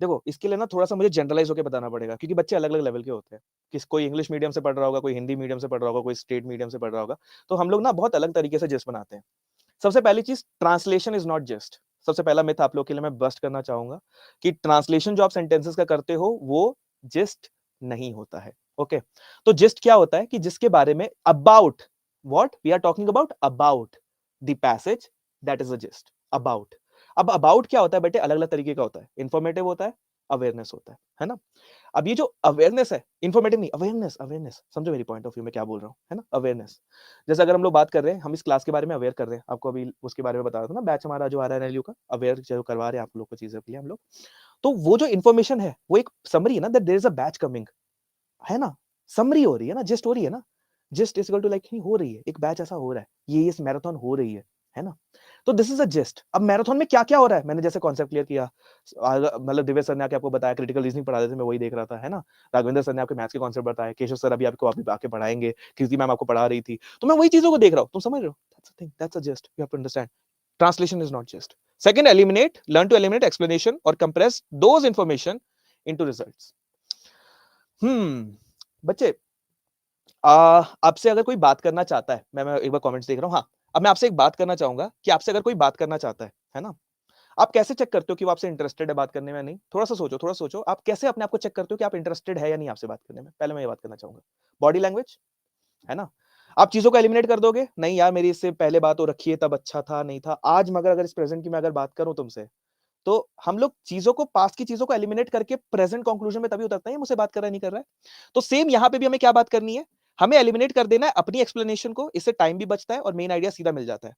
देखो इसके लिए ना थोड़ा सा मुझे जनरलाइज होकर बताना पड़ेगा, क्योंकि बच्चे अलग अलग लेवल के होते हैं। कोई इंग्लिश मीडियम से पढ़ रहा होगा, कोई हिंदी मीडियम से पढ़ रहा होगा, कोई स्टेट मीडियम से पढ़ रहा होगा, तो हम लोग ना बहुत अलग तरीके से जिस्ट बनाते हैं। सबसे पहली चीज, ट्रांसलेशन इज नॉट जस्ट। सबसे पहला मिथ आप लोग के लिए मैं बस्ट करना चाहूंगा कि ट्रांसलेशन जो आप सेंटेंसेस का करते हो वो जिस्ट नहीं होता है। ओके, तो जिस्ट क्या होता है कि जिसके बारे में about what we are talking about the passage, that is a gist about. अब अबाउट क्या होता है बेटे, अलग अलग तरीके का होता है, इंफॉर्मेटिव होता है, अवेयरनेस होता है ना। अब ये जो अवेयरनेस है, इन्फॉर्मेटिव नहीं, अवेयरनेस, अवेयरनेस समझो मेरी पॉइंट ऑफ व्यू में क्या बोल रहा हूँ, है ना, अवेयरनेस। जैसे अगर हम लोग बात कर रहे हैं, हम इस क्लास के बारे में अवेयर कर रहे हैं, आपको अभी उसके बारे में बता रहा था ना, बैच हमारा जो आ रहा है NLU का, अवेयर जो करवा रहे हैं आप लोग को चीजों के लिए हम लोग, तो वो जो इन्फॉर्मेशन है वो एक समरी है ना, that there is a batch coming, है ना, समरी हो रही है ना, जस्ट हो रही है ना, just is equal to like हो रही है, एक बैच ऐसा हो रहा है, ये इस मैराथन हो रही है ना। तो दिस इज अ जस्ट। अब मैराथन में क्या क्या हो रहा है, मैंने जैसे कॉन्सेप्ट क्लियर किया, मतलब दिव्य सर ने आके आपको बताया, क्रिटिकल रीजनिंग पढ़ा रहे थे, मैं वही देख रहा था, है ना। राघवेंद्र सर ने आपके मैथ्स के कॉन्सेप्ट बताया, केशव सर अभी आपको आके पढ़ाएंगे, कीर्ति मैम आपको पढ़ा रही थी, तो मैं वही चीजों को देख रहा हूँ, तुम समझ रहे हो, that's a thing, that's a just, you have to understand. Translation is not just. Second, learn to eliminate explanation or compress those information into results. बच्चे, आपसे अगर कोई बात करना चाहता है, मैं एक बार कमेंट्स देख रहा हूँ, हाँ, अब मैं आपसे एक बात करना चाहूंगा कि आपसे अगर कोई बात करना चाहता है ना, आप कैसे चेक करते हो कि वो आपसे इंटरेस्टेड है बात करने में, नहीं, थोड़ा सा सोचो, आप कैसे अपने आप को चेक करते हो कि आप इंटरेस्टेड है या नहीं आपसे बात करने में, पहले मैं ये बात करना चाहूंगा। बॉडी लैंग्वेज, है ना, आप चीजों को एलिमिनेट कर दोगे, नहीं यार मेरी इससे पहले बात हो रखी है, तब अच्छा था, नहीं था, आज मगर अगर इस प्रेजेंट की मैं अगर बात करूं तुमसे, तो हम लोग चीजों को, पास्ट की चीजों को एलिमिनेट करके प्रेजेंट कंक्लूजन में तभी उतरते हैं, मुझसे बात कर रहा है नहीं कर रहा है। तो सेम यहां पे भी हमें क्या बात करनी है, हमें एलिमिनेट कर देना है अपनी एक्सप्लेनेशन को, इससे टाइम भी बचता है और मेन आइडिया सीधा मिल जाता है।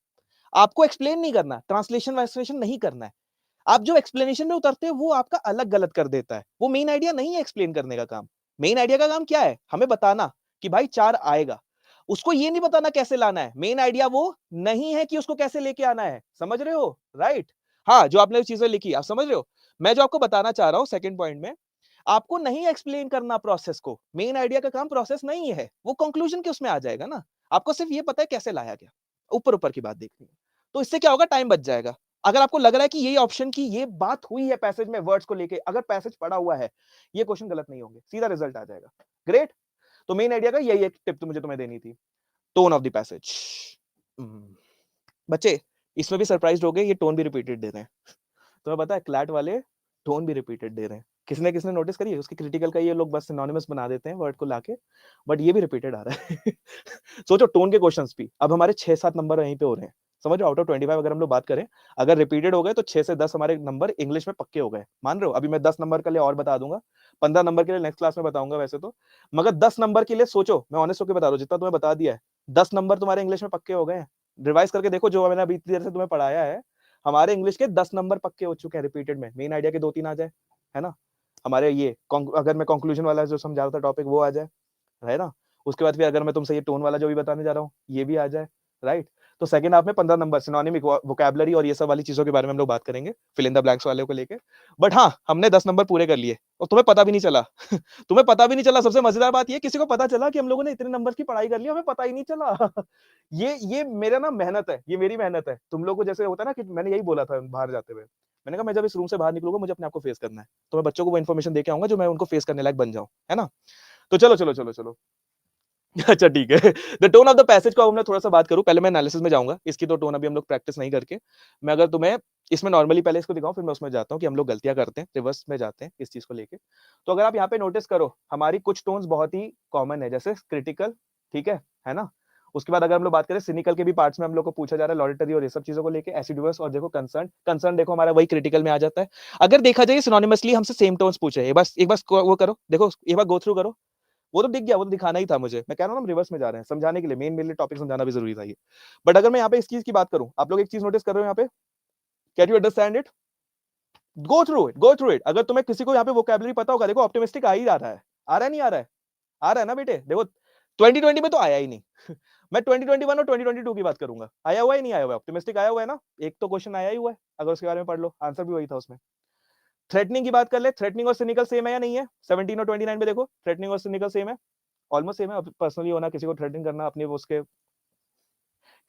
आपको एक्सप्लेन नहीं करना, ट्रांसलेशन वांसलेशन नहीं करना है, आप जो एक्सप्लेनेशन में उतरते हो वो आपका अलग गलत कर देता है, वो मेन आइडिया नहीं है एक्सप्लेन करने का काम। मेन आइडिया का काम क्या है, हमें बताना कि भाई 4 आएगा, उसको ये नहीं बताना कैसे लाना है, मेन आइडिया वो नहीं है कि उसको कैसे लेके आना है, समझ रहे हो, राइट। हाँ, जो आपने चीजें लिखी आप समझ रहे हो, मैं जो आपको बताना चाह रहा हूं सेकंड पॉइंट में, आपको नहीं एक्सप्लेन करना प्रोसेस को, मेन आइडिया का काम प्रोसेस नहीं है, वो कंक्लूजन के उसमें आ जाएगा ना, आपको सिर्फ ये पता है कैसे लाया गया, ऊपर ऊपर की बात देखनी है। तो इससे क्या होगा, टाइम बच जाएगा। अगर आपको लग रहा है कि ये ऑप्शन की ये बात हुई है पैसेज में वर्ड्स को लेके, अगर पैसेज पड़ा हुआ है, ये क्वेश्चन गलत नहीं होंगे, सीधा रिजल्ट आ जाएगा। ग्रेट। तो मेन आइडिया का यही एक टिप तो मुझे तुम्हें देनी थी, टोन ऑफ द पैसेज। बच्चे, इसमें भी सरप्राइज हो गए, ये टोन भी रिपीटेड दे रहे हैं। तुम्हें पता है क्लैट वाले टोन भी रिपीटेड दे रहे हैं, किसने किसने नोटिस करी है, उसके क्रिटिकल का ये लोग बस सिनोनिमस बना देते हैं वर्ड को लाके, बट ये भी रिपीटेड आ रहा है। सोचो टोन के क्वेश्चंस भी अब हमारे 6-7 नंबर यहीं पे हो रहे हैं, समझ रहे हो, आउट ऑफ 25 अगर हम लोग बात करें, अगर रिपीटेड हो गए तो 6 से 10 हमारे नंबर इंग्लिश में पक्के हो गए, मान रहे हो। अभी मैं 10 नंबर के लिए और बता दूंगा, 15 नंबर के लिए नेक्स्ट क्लास में बताऊंगा वैसे तो, मगर 10 नंबर के लिए सोचो, मैं ऑनेस्ट होकर बता दूं, जितना तुम्हें बता दिया है, 10 नंबर तुम्हारे इंग्लिश में पक्के हो गए हैं। रिवाइज करके देखो जो मैंने अभी इतनी देर से तुम्हें पढ़ाया है, हमारे इंग्लिश के 10 नंबर पक्के हो चुके हैं रिपीटेड में, मेन आइडिया के 2-3 आ जाए, है ना, हमारे ये अगर मैं कंक्लूजन वाला जो समझा रहा था टॉपिक वो आ जाए, है ना, उसके बाद फिर अगर मैं तुमसे ये टोन वाला जो भी बताने जा रहा हूँ ये भी आ जाए, राइट। तो सेकंड हाफ में 15 नंबर सिनोनिमिक वोकैबुलरी और ये सब वाली चीजों के बारे में हम लोग बात करेंगे, फिल इन द ब्लैंक्स वाले को लेके। बट हाँ, हमने 10 नंबर पूरे कर लिए और तुम्हें पता भी नहीं चला। तुम्हें पता भी नहीं चला, सबसे मजेदार बात ये, किसी को पता चला कि हम लोगों ने इतने नंबर की पढ़ाई कर ली, हमें पता ही नहीं चला। ये मेरा ना मेहनत है, ये मेरी मेहनत है, तुम लोग को जैसे होता है ना कि मैंने यही बोला था बाहर जाते हुए, मैंने कहा मैं जब इस रूम से बाहर निकलूंगा मुझे अपने आप को फेस करना है, तो मैं बच्चों को वो इन्फॉर्मेशन देके आऊंगा जो मैं उनको फेस करने लायक बन जाऊं, है ना। तो चलो चलो चलो चलो। अच्छा ठीक है। The tone of the passage को मैं थोड़ा सा बात करूं, पहले मैं एनालिसिस में जाऊंगा, इसकी तो टोन अभी हम लोग प्रैक्टिस नहीं करके, मैं अगर तुम्हें इसमें नॉर्मली पहले इसको दिखाऊं, फिर मैं उसमें जाता हूं कि हम लोग गलतियां करते हैं, रिवर्स में जाते हैं इस चीज को लेके। तो अगर आप यहाँ पे नोटिस करो, हमारी कुछ टोन्स बहुत ही कॉमन है, जैसे क्रिटिकल, ठीक है ना। उसके बाद अगर हम लोग बात करें सिनिकल के भी पार्ट्स में हम लोग को पूछा जा रहा है, लॉरिटरी और ये सब चीजों को लेके, एसिडुअस और देखो कंसर्न, कंसर्न देखो हमारा वही क्रिटिकल में आ जाता है। अगर देखा जाए सिनोनिमसली हमसे सेम टोन्स पूछे, एक बार वो करो, देखो एक बार गो थ्रू करो, वो तो दिख गया, वो तो दिखाना ही था मुझे, मैं कह रहा हूँ हम रिवर्स में जा रहे हैं समझाने के लिए, मेन मेरे लिए टॉपिक समझाना भी जरूरी था ये। बट अगर मैं यहाँ पे इस चीज की बात करूं, आप लोग एक चीज नोटिस कर रहे हो यहाँ पे, can you understand it, go through it, go through it. अगर तुम्हें किसी को यहाँ पे वोकैबुलरी पता होगा, देखो ऑप्टिमिस्टिक आ ही आ रहा है, आ रहा है नहीं आ रहा है, आ रहा है ना बेटे, देखो 2020 में तो आया ही नहीं। मैं 2021 और 2022 की बात करूंगा, आया हुआ है नहीं आया हुआ है, ऑप्टिमिस्टिक आया हुआ है ना, एक तो क्वेश्चन आया ही हुआ है, अगर उसके बारे में पढ़ लो, आंसर भी वही था उसमें। थ्रेटनिंग की बात कर ले, थ्रेटनिंग और सिनिकल सेम है या नहीं है, 17 और 29 में देखो, थ्रेटनिंग और सिनिकल सेम है, ऑलमोस्ट सेम है, पर्सनली होना, किसी को थ्रेटनिंग करना अपने उसके।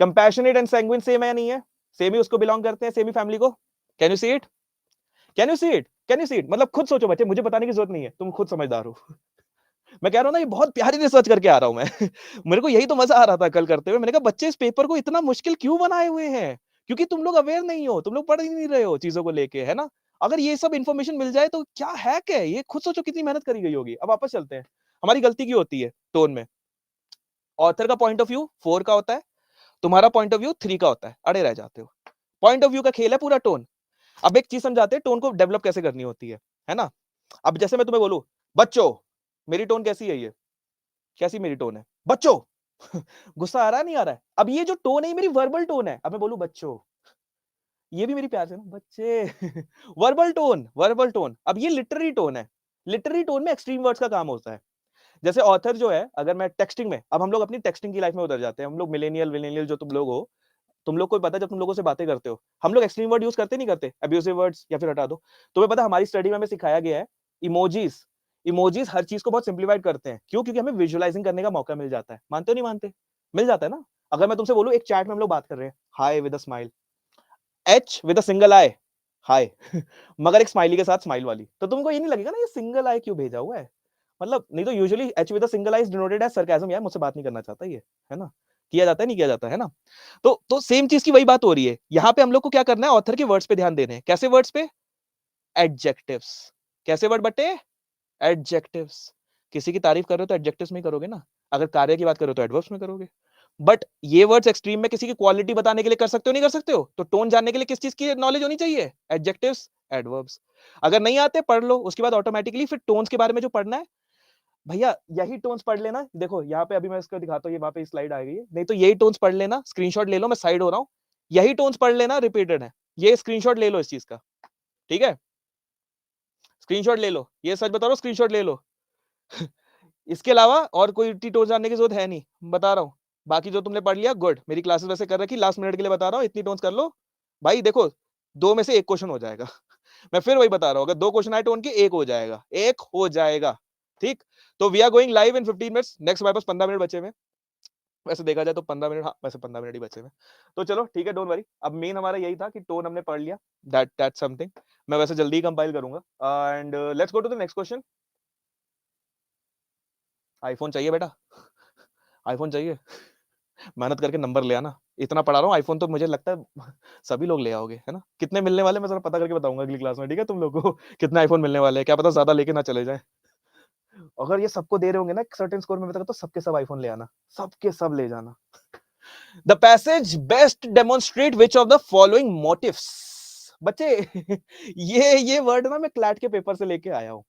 कंपैशनेट एंड सैंग्विन सेम है या नहीं है, सेम ही उसको बिलोंग करते हैं, सेम ही फैमिली को। Can you see it, can you see it, can you see it, मतलब खुद सोचो बच्चे, मुझे बताने की जरूरत नहीं है, तुम खुद समझदार हो। मैं कह रहा हूं ना, ये बहुत प्यारी रिसर्च करके आ रहा हूं मैं। मेरे को यही तो मजा आ रहा था कल करते हुए, मैंने कहा बच्चे इस पेपर को इतना मुश्किल क्यों बनाए हुए हैं, क्योंकि तुम लोग अवेयर नहीं हो, तुम लोग पढ़ ही नहीं रहे हो चीजों को लेके, है ना। अगर ये सब इन्फॉर्मेशन मिल जाए तो क्या हैक है ये, खुद सोचो कितनी मेहनत करी गई होगी। अब वापस चलते हैं, हमारी गलती क्यों होती है टोन में? ऑथर का पॉइंट ऑफ व्यू 4 का होता है, तुम्हारा पॉइंट ऑफ व्यू 3 का होता है, अड़े रह जाते हो। पॉइंट ऑफ व्यू का खेल है पूरा टोन। अब एक चीज समझाते हैं टोन को डेवलप कैसे करनी होती है ना? अब जैसे मैं तुम्हें बोलूं, बच्चों, मेरी टोन कैसी है ये? कैसी मेरी टोन है? बच्चों। गुस्सा आ रहा है नहीं आ रहा है? अब ये जो टोन है ये मेरी वर्बल टोन है। अब मैं बोलूं बच्चों, ये भी मेरी प्यार से ना बच्चे। Verbal tone. अब ये लिटरेरी टोन है। लिटरेरी टोन में एक्सट्रीम वर्ड्स का काम होता है। जैसे ऑथर जो है, अगर मैं टेक्सटिंग में, अब हम लोग अपनी टेक्सटिंग की लाइफ में उतर जाते हैं, हम लोग मिलेनियल विलेनियल जो तुम लोग हो, तुम लोग को पता है जब तुम लोगों से बातें करते हो, हम लोग एक्सट्रीम वर्ड यूज करते नहीं करते, अब्यूसिव वर्ड्स या फिर हटा दो। तुम्हें पता है हमारी स्टडी में हमें सिखाया गया है इमोजीज। इमोजीज हर चीज को बहुत सिंप्लीफाइड करते हैं। क्यों? क्योंकि हमें विजुअलाइजिंग करने का मौका मिल जाता है। मानते हो नहीं मानते? मिल जाता है ना। अगर मैं तुमसे बोलूं एक चैट में हम लोग बात कर रहे हैं, hi with a smile, H with a single I, hi, मगर एक स्माइली के साथ स्माइल वाली, तो तुमको ये नहीं लगेगा ना ये सिंगल आई क्यों भेजा हुआ है? मतलब नहीं तो usually H with a single I is denoted as sarcasm, यार मुझसे बात नहीं करना चाहता ये, है ना? किया जाता है नहीं किया जाता है ना? तो सेम चीज की वही बात हो रही है। यहाँ पे हम लोग को क्या करना है, ऑथर के वर्ड्स पे ध्यान देने हैं। कैसे वर्ड्स पे? एडजेक्टिव्स। कैसे वर्ड बटे? एडजेक्टिव्स। किसी की तारीफ कर रहे हो तो एडजेक्टिव्स में ही करोगे ना। अगर कार्य की बात करो तो एडवर्ब्स में करोगे। बट ये वर्ड्स एक्सट्रीम में किसी की क्वालिटी बताने के लिए कर सकते हो नहीं कर सकते हो? तो टोन जानने के लिए किस चीज की नॉलेज होनी चाहिए? Adjectives, adverbs. अगर नहीं आते पढ़ लो, उसके बाद ऑटोमेटिकली फिर टोन्स के बारे में जो पढ़ना है, भैया यही टोन्स पढ़ लेना। देखो यहाँ पे अभी मैं इसको दिखाता हूँ, ये वहां पे स्लाइड आ गई है, नहीं तो यही टोन्स पढ़ लेना। स्क्रीनशॉट ले लो, मैं साइड हो रहा हूँ। यही टोन्स पढ़ लेना, रिपीटेड है। ये स्क्रीनशॉट ले लो इस चीज का, ठीक है? स्क्रीनशॉट ले लो, ये सच बता रहा हूँ, स्क्रीनशॉट ले लो। इसके अलावा और कोई टोन्स जानने की जरूरत है नहीं, बता रहा हूँ। बाकी जो तुमने पढ़ लिया गुड, मेरी क्लासेस वैसे कर रखी, लास्ट मिनट के लिए बता रहा हूँ, इतनी टोन्स कर लो भाई। देखो 2 में से 1 क्वेश्चन हो जाएगा। मैं फिर वही बता रहा हूँ, अगर 2 क्वेश्चन आए टोन के, 1 हो जाएगा, 1 हो जाएगा। ठीक, तो we are going live in 15 minutes. Next हमारे पास 15 मिनट बचे हुए हैं। वैसे देखा जाए तो 15 मिनट, हाँ वैसे 15 मिनट ही बचे हुए हैं। तो चलो ठीक है, डोंट वरी। अब मेन हमारा यही था कि टोन हमने पढ़ लिया, दैट्स समथिंग। मैं वैसे जल्दी ही कंपाइल करूंगा and let's go to the next question. IPhone चाहिए बेटा? आईफोन चाहिए? मेहनत करके नंबर ले आना। इतना पढ़ा रहा हूँ, आईफोन तो मुझे लगता है सभी लोग ले आओगे, है ना? कितने मिलने वाले मैं जरा पता करके बताऊंगा अगली क्लास में, ठीक है? तुम लोग को कितने आईफोन मिलने वाले हैं, क्या पता ज्यादा लेके ना चले जाए। अगर ये सबको दे रहे होंगे ना एक सर्टेन स्कोर में, तो सबके सब आईफोन ले आना, सबके सब ले जाना। The passage best demonstrate which of the following motives. बच्चे, ये वर्ड ना मैं क्लैट के पेपर से लेके आया हूं।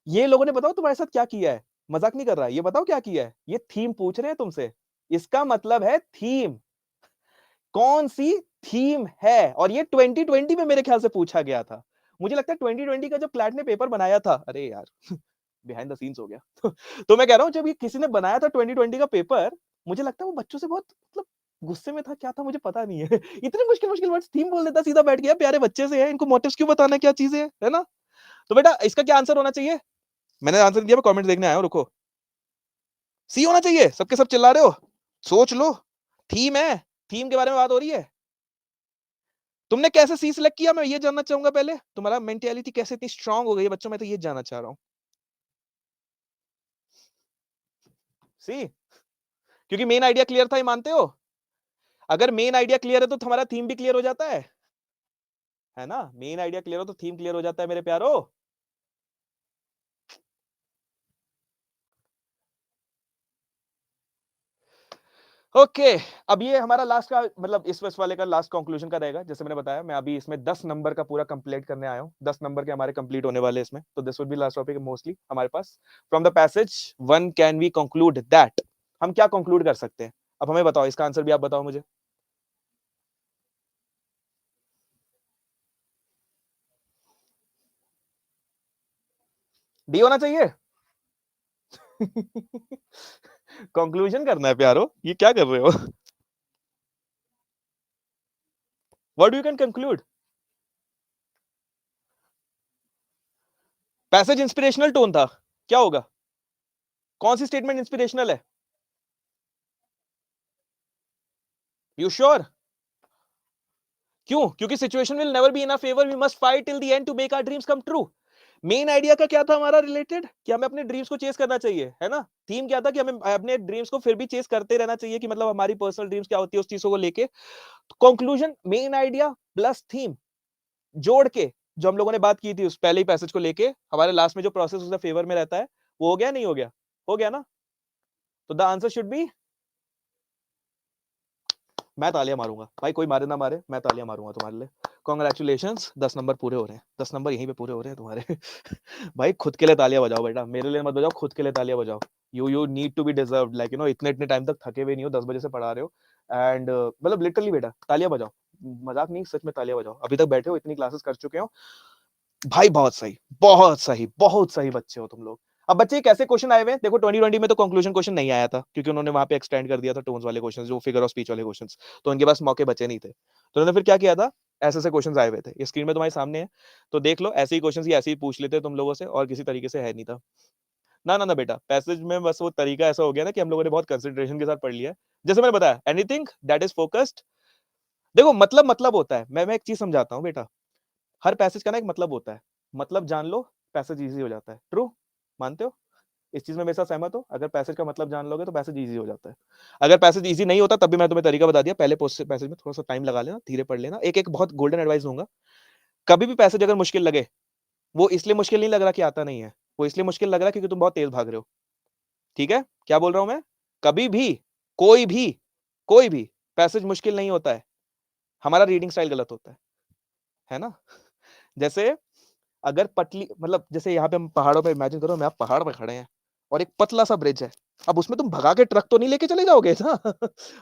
ये लोगों ने बताओ तुम्हारे साथ क्या किया है, मजाक नहीं कर रहा, ये बताओ क्या किया है। ये थीम पूछ रहे हैं तुमसे, इसका मतलब है थीम। कौन सी थीम है? और ये 2020 में मेरे ख्याल से पूछा गया था। मुझे लगता है 2020 का जब क्लैट ने पेपर बनाया था, अरे यार बिहाइंड द सीन्स हो गया। तो मैं कह रहा हूं जब ये किसी ने बनाया था 2020 का पेपर, मुझे लगता है वो बच्चों से बहुत मतलब गुस्से में था, क्या था मुझे पता नहीं है। इतने मुश्किल मुश्किल वर्ड्स थीम बोल देता, सीधा बैठ गया, प्यारे बच्चे से है, इनको मोटिव्स क्यों बताना है, क्या चीजें है ना? तो बेटा इसका क्या आंसर होना चाहिए? मैंने आंसर दिया, मैं कमेंट देखने आया हूं, रुको। सी होना चाहिए। सबके सब चिल्ला रहे हो, सोच लो। थीम है, थीम के बारे में बात हो रही है। तुमने कैसे सी सिलेक्ट किया, मैं ये जानना चाहूंगा पहले। तुम्हारा मेंटालिटी कैसे इतनी स्ट्रांग हो गई है बच्चों, मैं तो ये जानना चाह रहा हूं। सी, क्योंकि मेन आइडिया क्लियर था, ये मानते हो? अगर मेन आइडिया क्लियर है तो तुम्हारा थीम भी क्लियर हो जाता है ना? मेन आइडिया क्लियर हो तो थीम क्लियर हो जाता है मेरे प्यारो। ओके, अब ये हमारा लास्ट का मतलब इस वाले का लास्ट कंक्लूजन का रहेगा। जैसे मैंने बताया, मैं अभी इसमें 10 नंबर का पूरा कंप्लीट करने आया हूं। 10 नंबर के हमारे कंप्लीट होने वाले इसमें, तो this would be last topic mostly हमारे पास। From the passage one can we conclude that, हम क्या कंक्लूड कर सकते हैं? अब हमें बताओ, इसका आंसर भी आप बताओ मुझे। डी होना चाहिए। कंक्लूजन करना है प्यारो, ये क्या कर रहे हो? What you can conclude? Passage inspirational tone था, क्या होगा? कौन सी स्टेटमेंट इंस्पिरेशनल है? You sure? क्यों? क्योंकि situation will never be in our favour, we must fight till the end to make our dreams come true. Main idea का क्या था हमारा रिलेटेड, कि हमें अपने ड्रीम्स को चेस करना चाहिए, है ना? थीम क्या था कि हमें अपने ड्रीम्स को फिर भी चेस करते रहना चाहिए, कि मतलब हमारी पर्सनल ड्रीम्स क्या होती है उस चीजों को लेके। Conclusion main idea plus theme जोड़ के, जो हम लोगों ने बात की थी उस पहले ही पैसेज को लेके, हमारे लास्ट में जो प्रोसेस उसका फेवर में रहता है, वो हो गया नहीं हो गया? हो गया ना? तो द आंसर शुड बी, मैं तालियां मारूंगा भाई, कोई मारे ना मारे, मैं तालियां मारूंगा तुम्हारे लिए। कॉन्ग्रेचुलेशंस, 10 नंबर पूरे हो रहे हैं, 10 नंबर यहीं पे पूरे हो रहे हैं तुम्हारे। भाई खुद के लिए तालियां बजाओ बेटा, मेरे लिए मत बजाओ, खुद के लिए तालियां बजाओ। You need to be deserved, like you know, इतने इतने टाइम तक थके हुए नहीं हो, 10 बजे से पढ़ा रहे हो, एंड मतलब लिटरली बेटा तालियां बजाओ, मजाक नहीं, सच में तालियां बजाओ। अभी तक बैठे हो, इतनी क्लासेस कर चुके हो भाई, बहुत सही, बहुत सही, बहुत सही बच्चे हो तुम लोग। अब बच्चे कैसे क्वेश्चन आए हुए हैं देखो, 2020 में तो कंक्लूजन क्वेश्चन नहीं आया था, क्योंकि उन्होंने वहां पे एक्सटेंड कर दिया था टोन्स वाले क्वेश्चंस, जो फिगर ऑफ स्पीच वाले क्वेश्चंस, तो उनके पास मौके बचे नहीं थे, तो उन्होंने फिर क्या किया था, ऐसे ऐसे क्वेश्चंस आए हुए थे, ये स्क्रीन में तुम्हारे सामने है, तो देख लो, ऐसे ही क्वेश्चंस, ये ऐसे ही पूछ लेते तुम लोगों से, और किसी तरीके से है नहीं था। ना ना ना बेटा, पैसेज में बस वो तरीका ऐसा हो गया ना कि हम लोगों ने बहुत कंसंट्रेशन के साथ पढ़ लिया है। जैसे मैंने बताया, एनीथिंग दैट इज फोकस्ड, देखो मतलब होता है, मैं एक चीज समझाता हूँ बेटा, हर पैसेज का ना एक मतलब होता है, मतलब जान लो, पैसेज इजी हो जाता है। ट्रू? मानते हो? इस चीज में मेरे साथ सहमत हो? अगर पैसेज का मतलब जान लोगे तो पैसेज इजी हो जाता है। अगर पैसेज इजी नहीं होता तब भी मैं तुम्हें तरीका बता दिया, पहले पैसेज में थोड़ा सा टाइम लगा लेना, धीरे पढ़ लेना। एक एक बहुत गोल्डन एडवाइस दूंगा, कभी भी पैसेज अगर मुश्किल लगे, वो इसलिए मुश्किल नहीं लग रहा कि आता नहीं है, वो इसलिए मुश्किल लग रहा है क्योंकि तुम बहुत तेज भाग रहे हो। ठीक है, क्या बोल रहा हूं मैं? कभी भी, कोई भी, कोई भी पैसेज मुश्किल नहीं होता है, हमारा रीडिंग स्टाइल गलत होता है ना? जैसे अगर पतली, मतलब जैसे यहाँ पे हम पहाड़ों पे, इमेजिन करो, मैं आप पहाड़ पे खड़े हैं और एक पतला सा ब्रिज है, अब उसमें तुम भगा के ट्रक तो नहीं लेके चले जाओगे ना।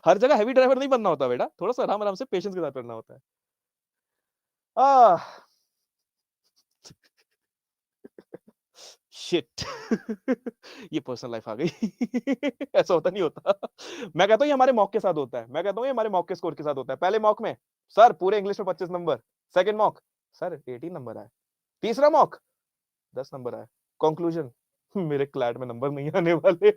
हर जगह हैवी ड्राइवर नहीं बनना होता बेटा, थोड़ा सा आराम आराम से पेशेंस के साथ करना होता है। आह शिट। ये पर्सनल लाइफ आ गई। ऐसा होता नहीं होता। मैं कहता हूँ ये हमारे मॉक के साथ होता है, मैं कहता हूँ ये हमारे मॉक के स्कोर के साथ होता है। पहले मॉक में सर पूरे इंग्लिश में 25 number, second mock sir 18 number आए, तीसरा मॉक 10 नंबर आए, कंक्लूजन मेरे क्लैट में नंबर नहीं आने वाले।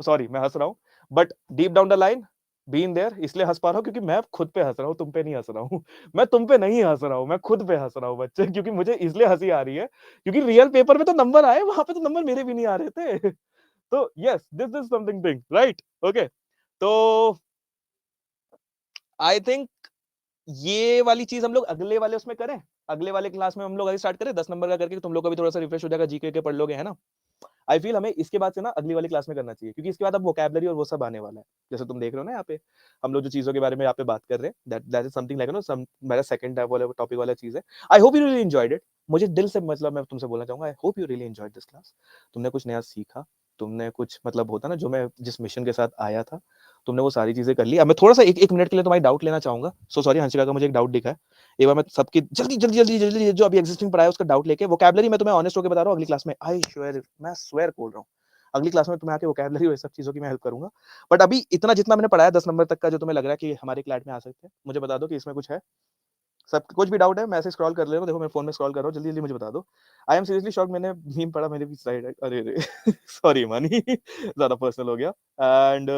सॉरी मैं हंस रहा हूं, but deep down the line, been there, इसलिए हंस पा रहा हूं क्योंकि मैं खुद पे हंस रहा हूं, तुम पे नहीं हंस रहा हूं। मैं तुम पे नहीं हंस रहा हूं, मैं खुद पे हंस रहा हूं बच्चे, क्योंकि मुझे इसलिए हंसी आ रही है क्योंकि रियल पेपर में तो नंबर आए, वहां पे तो नंबर मेरे भी नहीं आ रहे थे। तो yes, this is something thing, right? Okay, तो आई थिंक ये वाली चीज हम लोग अगले वाले उसमें करें, अगले वाले क्लास में हम लोग अभी स्टार्ट करें 10 नंबर का करके, तुम लोग का भी थोड़ा सा रिफ्रेश हो जाएगा, जीके के पढ़ लोगे, है ना? आई फील हमें इसके बाद से ना अगली वाली क्लास में करना चाहिए, क्योंकि इसके बाद अब वोकैबुलरी और वो सब आने वाला है। जैसे तुम देख रहे हो ना यहाँ पे, हम लोग जो चीजों के बारे में यहाँ पे बात कर रहे हैं, that is something like no some, मेरा सेकंड टाइप वाला टॉपिक वाला चीज है। I hope you really enjoyed it. मुझे दिल से मतलब मैं तुमसे बोलना चाहूंगा, I hope you really enjoyed this class. तुमने कुछ नया सीखा, तुमने कुछ मतलब होता ना, जो मैं जिस मिशन के साथ आया था, तुमने वो सारी चीजें कर ली। अब मैं थोड़ा सा एक मिनट के लिए तुम्हारी डाउट लेना चाहूंगा, सो सॉरी हंसिका का मुझे एक डाउट दिखा है, एक बार मैं सबकी जल्दी जल्दी जल्दी जल्दी जो अभी एग्जिस्टिंग पढ़ा है उसका डाउट लेके, वोकैबुलरी मैं तुम्हें ऑनेस्ट होकर बता रहा हूँ, अगली क्लास में आई श्योर, मैं स्वेयर बोल रहा हूँ, अगली क्लास में तुम्हें आके वोकैबुलरी और सब चीजों की मैं हेल्प करूंगा। बट अभी इतना जितना मैंने पढ़ाया 10 नंबर तक का, जो तुम्हें लग रहा है कि हमारे क्लास में आ सकते हैं, मुझे बता दो कि इसमें कुछ है। सब कुछ भी डाउट है मैं ऐसे स्क्रॉल कर ले रहा हूँ, देखो मैं फोन में स्क्रॉल कर रहा हूँ, जल्दी जल्दी मुझे बता दो। आई एम सीरियसली शॉक, मैंने मीम पढ़ा मेरे भी स्लाइड है, अरे रे सॉरी मानी, ज्यादा पर्सनल हो गया। And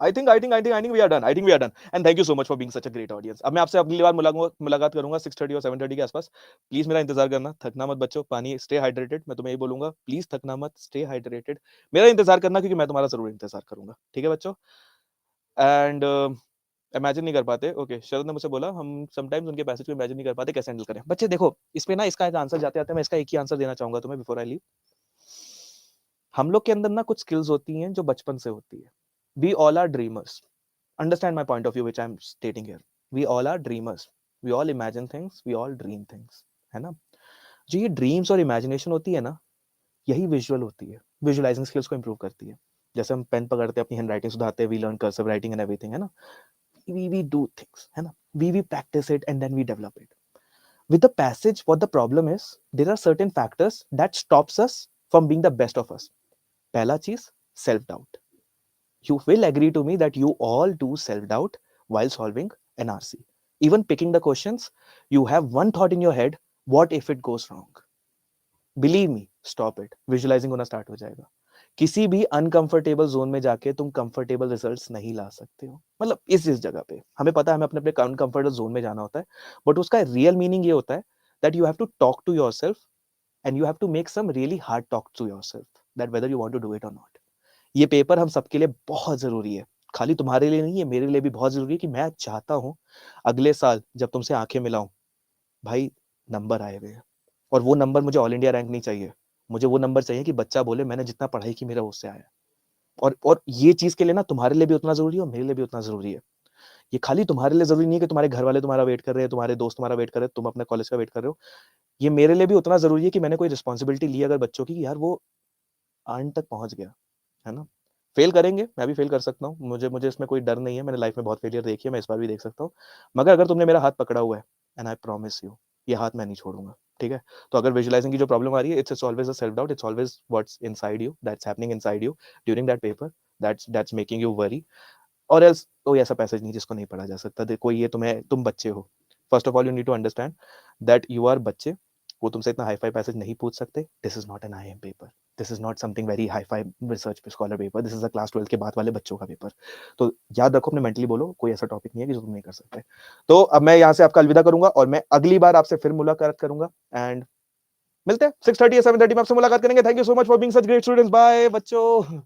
I think we are done. I think we are done. And thank you so much for being such a great audience. अब मैं आपसे अगली बार मुलाकात करूंगा 6:30 और 7:30 के आसपास। प्लीज मेरा इंतजार करना, थकना मत बच्चों, पानी, स्टे हाइड्रेटेड, मैं तुम्हें यही बोलूंगा, प्लीज थकना मत, स्टे हाइड्रेटेड, मेरा इंतजार करना, क्योंकि मैं तुम्हारा जरूर इंतजार करूंगा, ठीक है बच्चों? एंड इमेजिन नहीं कर पाते, ओके, शरद ने मुझसे बोला हम समटाइम्स उनके पैसेज को इमेजिन नहीं कर पाते, कैसे हैंडल करें? बच्चे देखो, इस पे ना इसका आंसर जाते जाते मैं इसका एक ही आंसर देना चाहूंगा तुम्हें बिफोर आई लीव। हम लोग के अंदर ना कुछ स्किल्स होती हैं जो बचपन से होती है। We all are dreamers, understand my point of view which I'm stating here. We all are dreamers, we all imagine things, we all dream things, है ना? जो ये ड्रीम्स और इमेजिनेशन होती है ना, यही विजुअल होती है, विजुअलाइजिंग स्किल्स को इंप्रूव करती है। जैसे हम पेन पकड़ते हैं, अपनी हैंड राइटिंग सुधारते हैं, we learn cursive writing and everything, है ना? we do things, है ना? we practice it and then we develop it. With the passage, what the problem is, there are certain factors that stops us from being the best of us. पहला चीज, self doubt. You will agree to me that you all do self-doubt while solving NRC. Even picking the questions, you have one thought in your head, what if it goes wrong? Believe me, stop it. Visualizing होना start हो जाएगा। किसी भी uncomfortable zone में जाके तुम comfortable results नहीं ला सकते हो। मतलब इस जगह पे हमें पता है हमें अपने अपने अनकंफर्टेबल जोन में जाना होता है, बट उसका रियल मीनिंग ये होता है that you have to talk to yourself and you have to make some really hard talk to yourself, that whether you want to do it और नॉट। ये पेपर हम सबके लिए बहुत जरूरी है, खाली तुम्हारे लिए नहीं है, मेरे लिए भी बहुत जरूरी है, कि मैं चाहता हूं अगले साल जब तुमसे आंखें मिलाऊं, भाई नंबर आए हुए हैं, और वो नंबर मुझे ऑल इंडिया रैंक नहीं चाहिए, मुझे वो नंबर चाहिए कि बच्चा बोले मैंने जितना पढ़ाई की मेरा उससे आया। और ये चीज के लिए ना तुम्हारे लिए भी उतना जरूरी है और मेरे लिए भी उतना जरूरी है। ये खाली तुम्हारे लिए जरूरी नहीं है कि तुम्हारे घर वाले तुम्हारा वेट कर रहे हैं, तुम्हारे दोस्त तुम्हारा वेट कर रहे हैं, तुम अपने कॉलेज का वेट कर रहे हो। ये मेरे लिए भी उतना जरूरी है कि मैंने कोई रिस्पॉन्सिबिलिटी ली अगर बच्चों की, कि यार वो अंत तक पहुंच गया, है ना। फेल करेंगे, मैं भी फेल कर सकता हूँ, मुझे मुझे इसमें कोई डर नहीं है, मैंने लाइफ में बहुत फेलियर देखी है, मैं इस बार भी देख सकता हूँ। मगर अगर तुमने मेरा हाथ पकड़ा हुआ है, एंड आई प्रॉमिस यू, ये हाथ मैं नहीं छोड़ूंगा, ठीक है। तो अगर विजुअलाइजिंग की जो प्रॉब्लम आ रही है, it's always a self doubt, it's always what's inside you, that's happening inside you during that paper, that's making you worry. और एल्स कोई ऐसा पैसेज नहीं जिसको नहीं पढ़ा जा सकता। देखो ये तुम्हें, तुम बच्चे हो, first of all you need to understand that you are बच्चे, वो तुमसे इतना हाई फाई पैसेज नहीं पूछ सकते। This is not an I am paper, this is not something very hi fi research scholar paper, this is a class 12 के बाद वाले बच्चों का पेपर। तो याद रखो, अपने मेंटली बोलो, कोई ऐसा टॉपिक नहीं है कि जो तुम नहीं कर सकते। तो अब मैं यहाँ से आपका अलविदा करूंगा, और मैं अगली बार आपसे फिर मुलाकात करूंगा, एंड मिलते हैं 6:30 या 7:30 में आपसे मुलाकात करेंगे। Thank you so much for being such great students, bye बच्चों।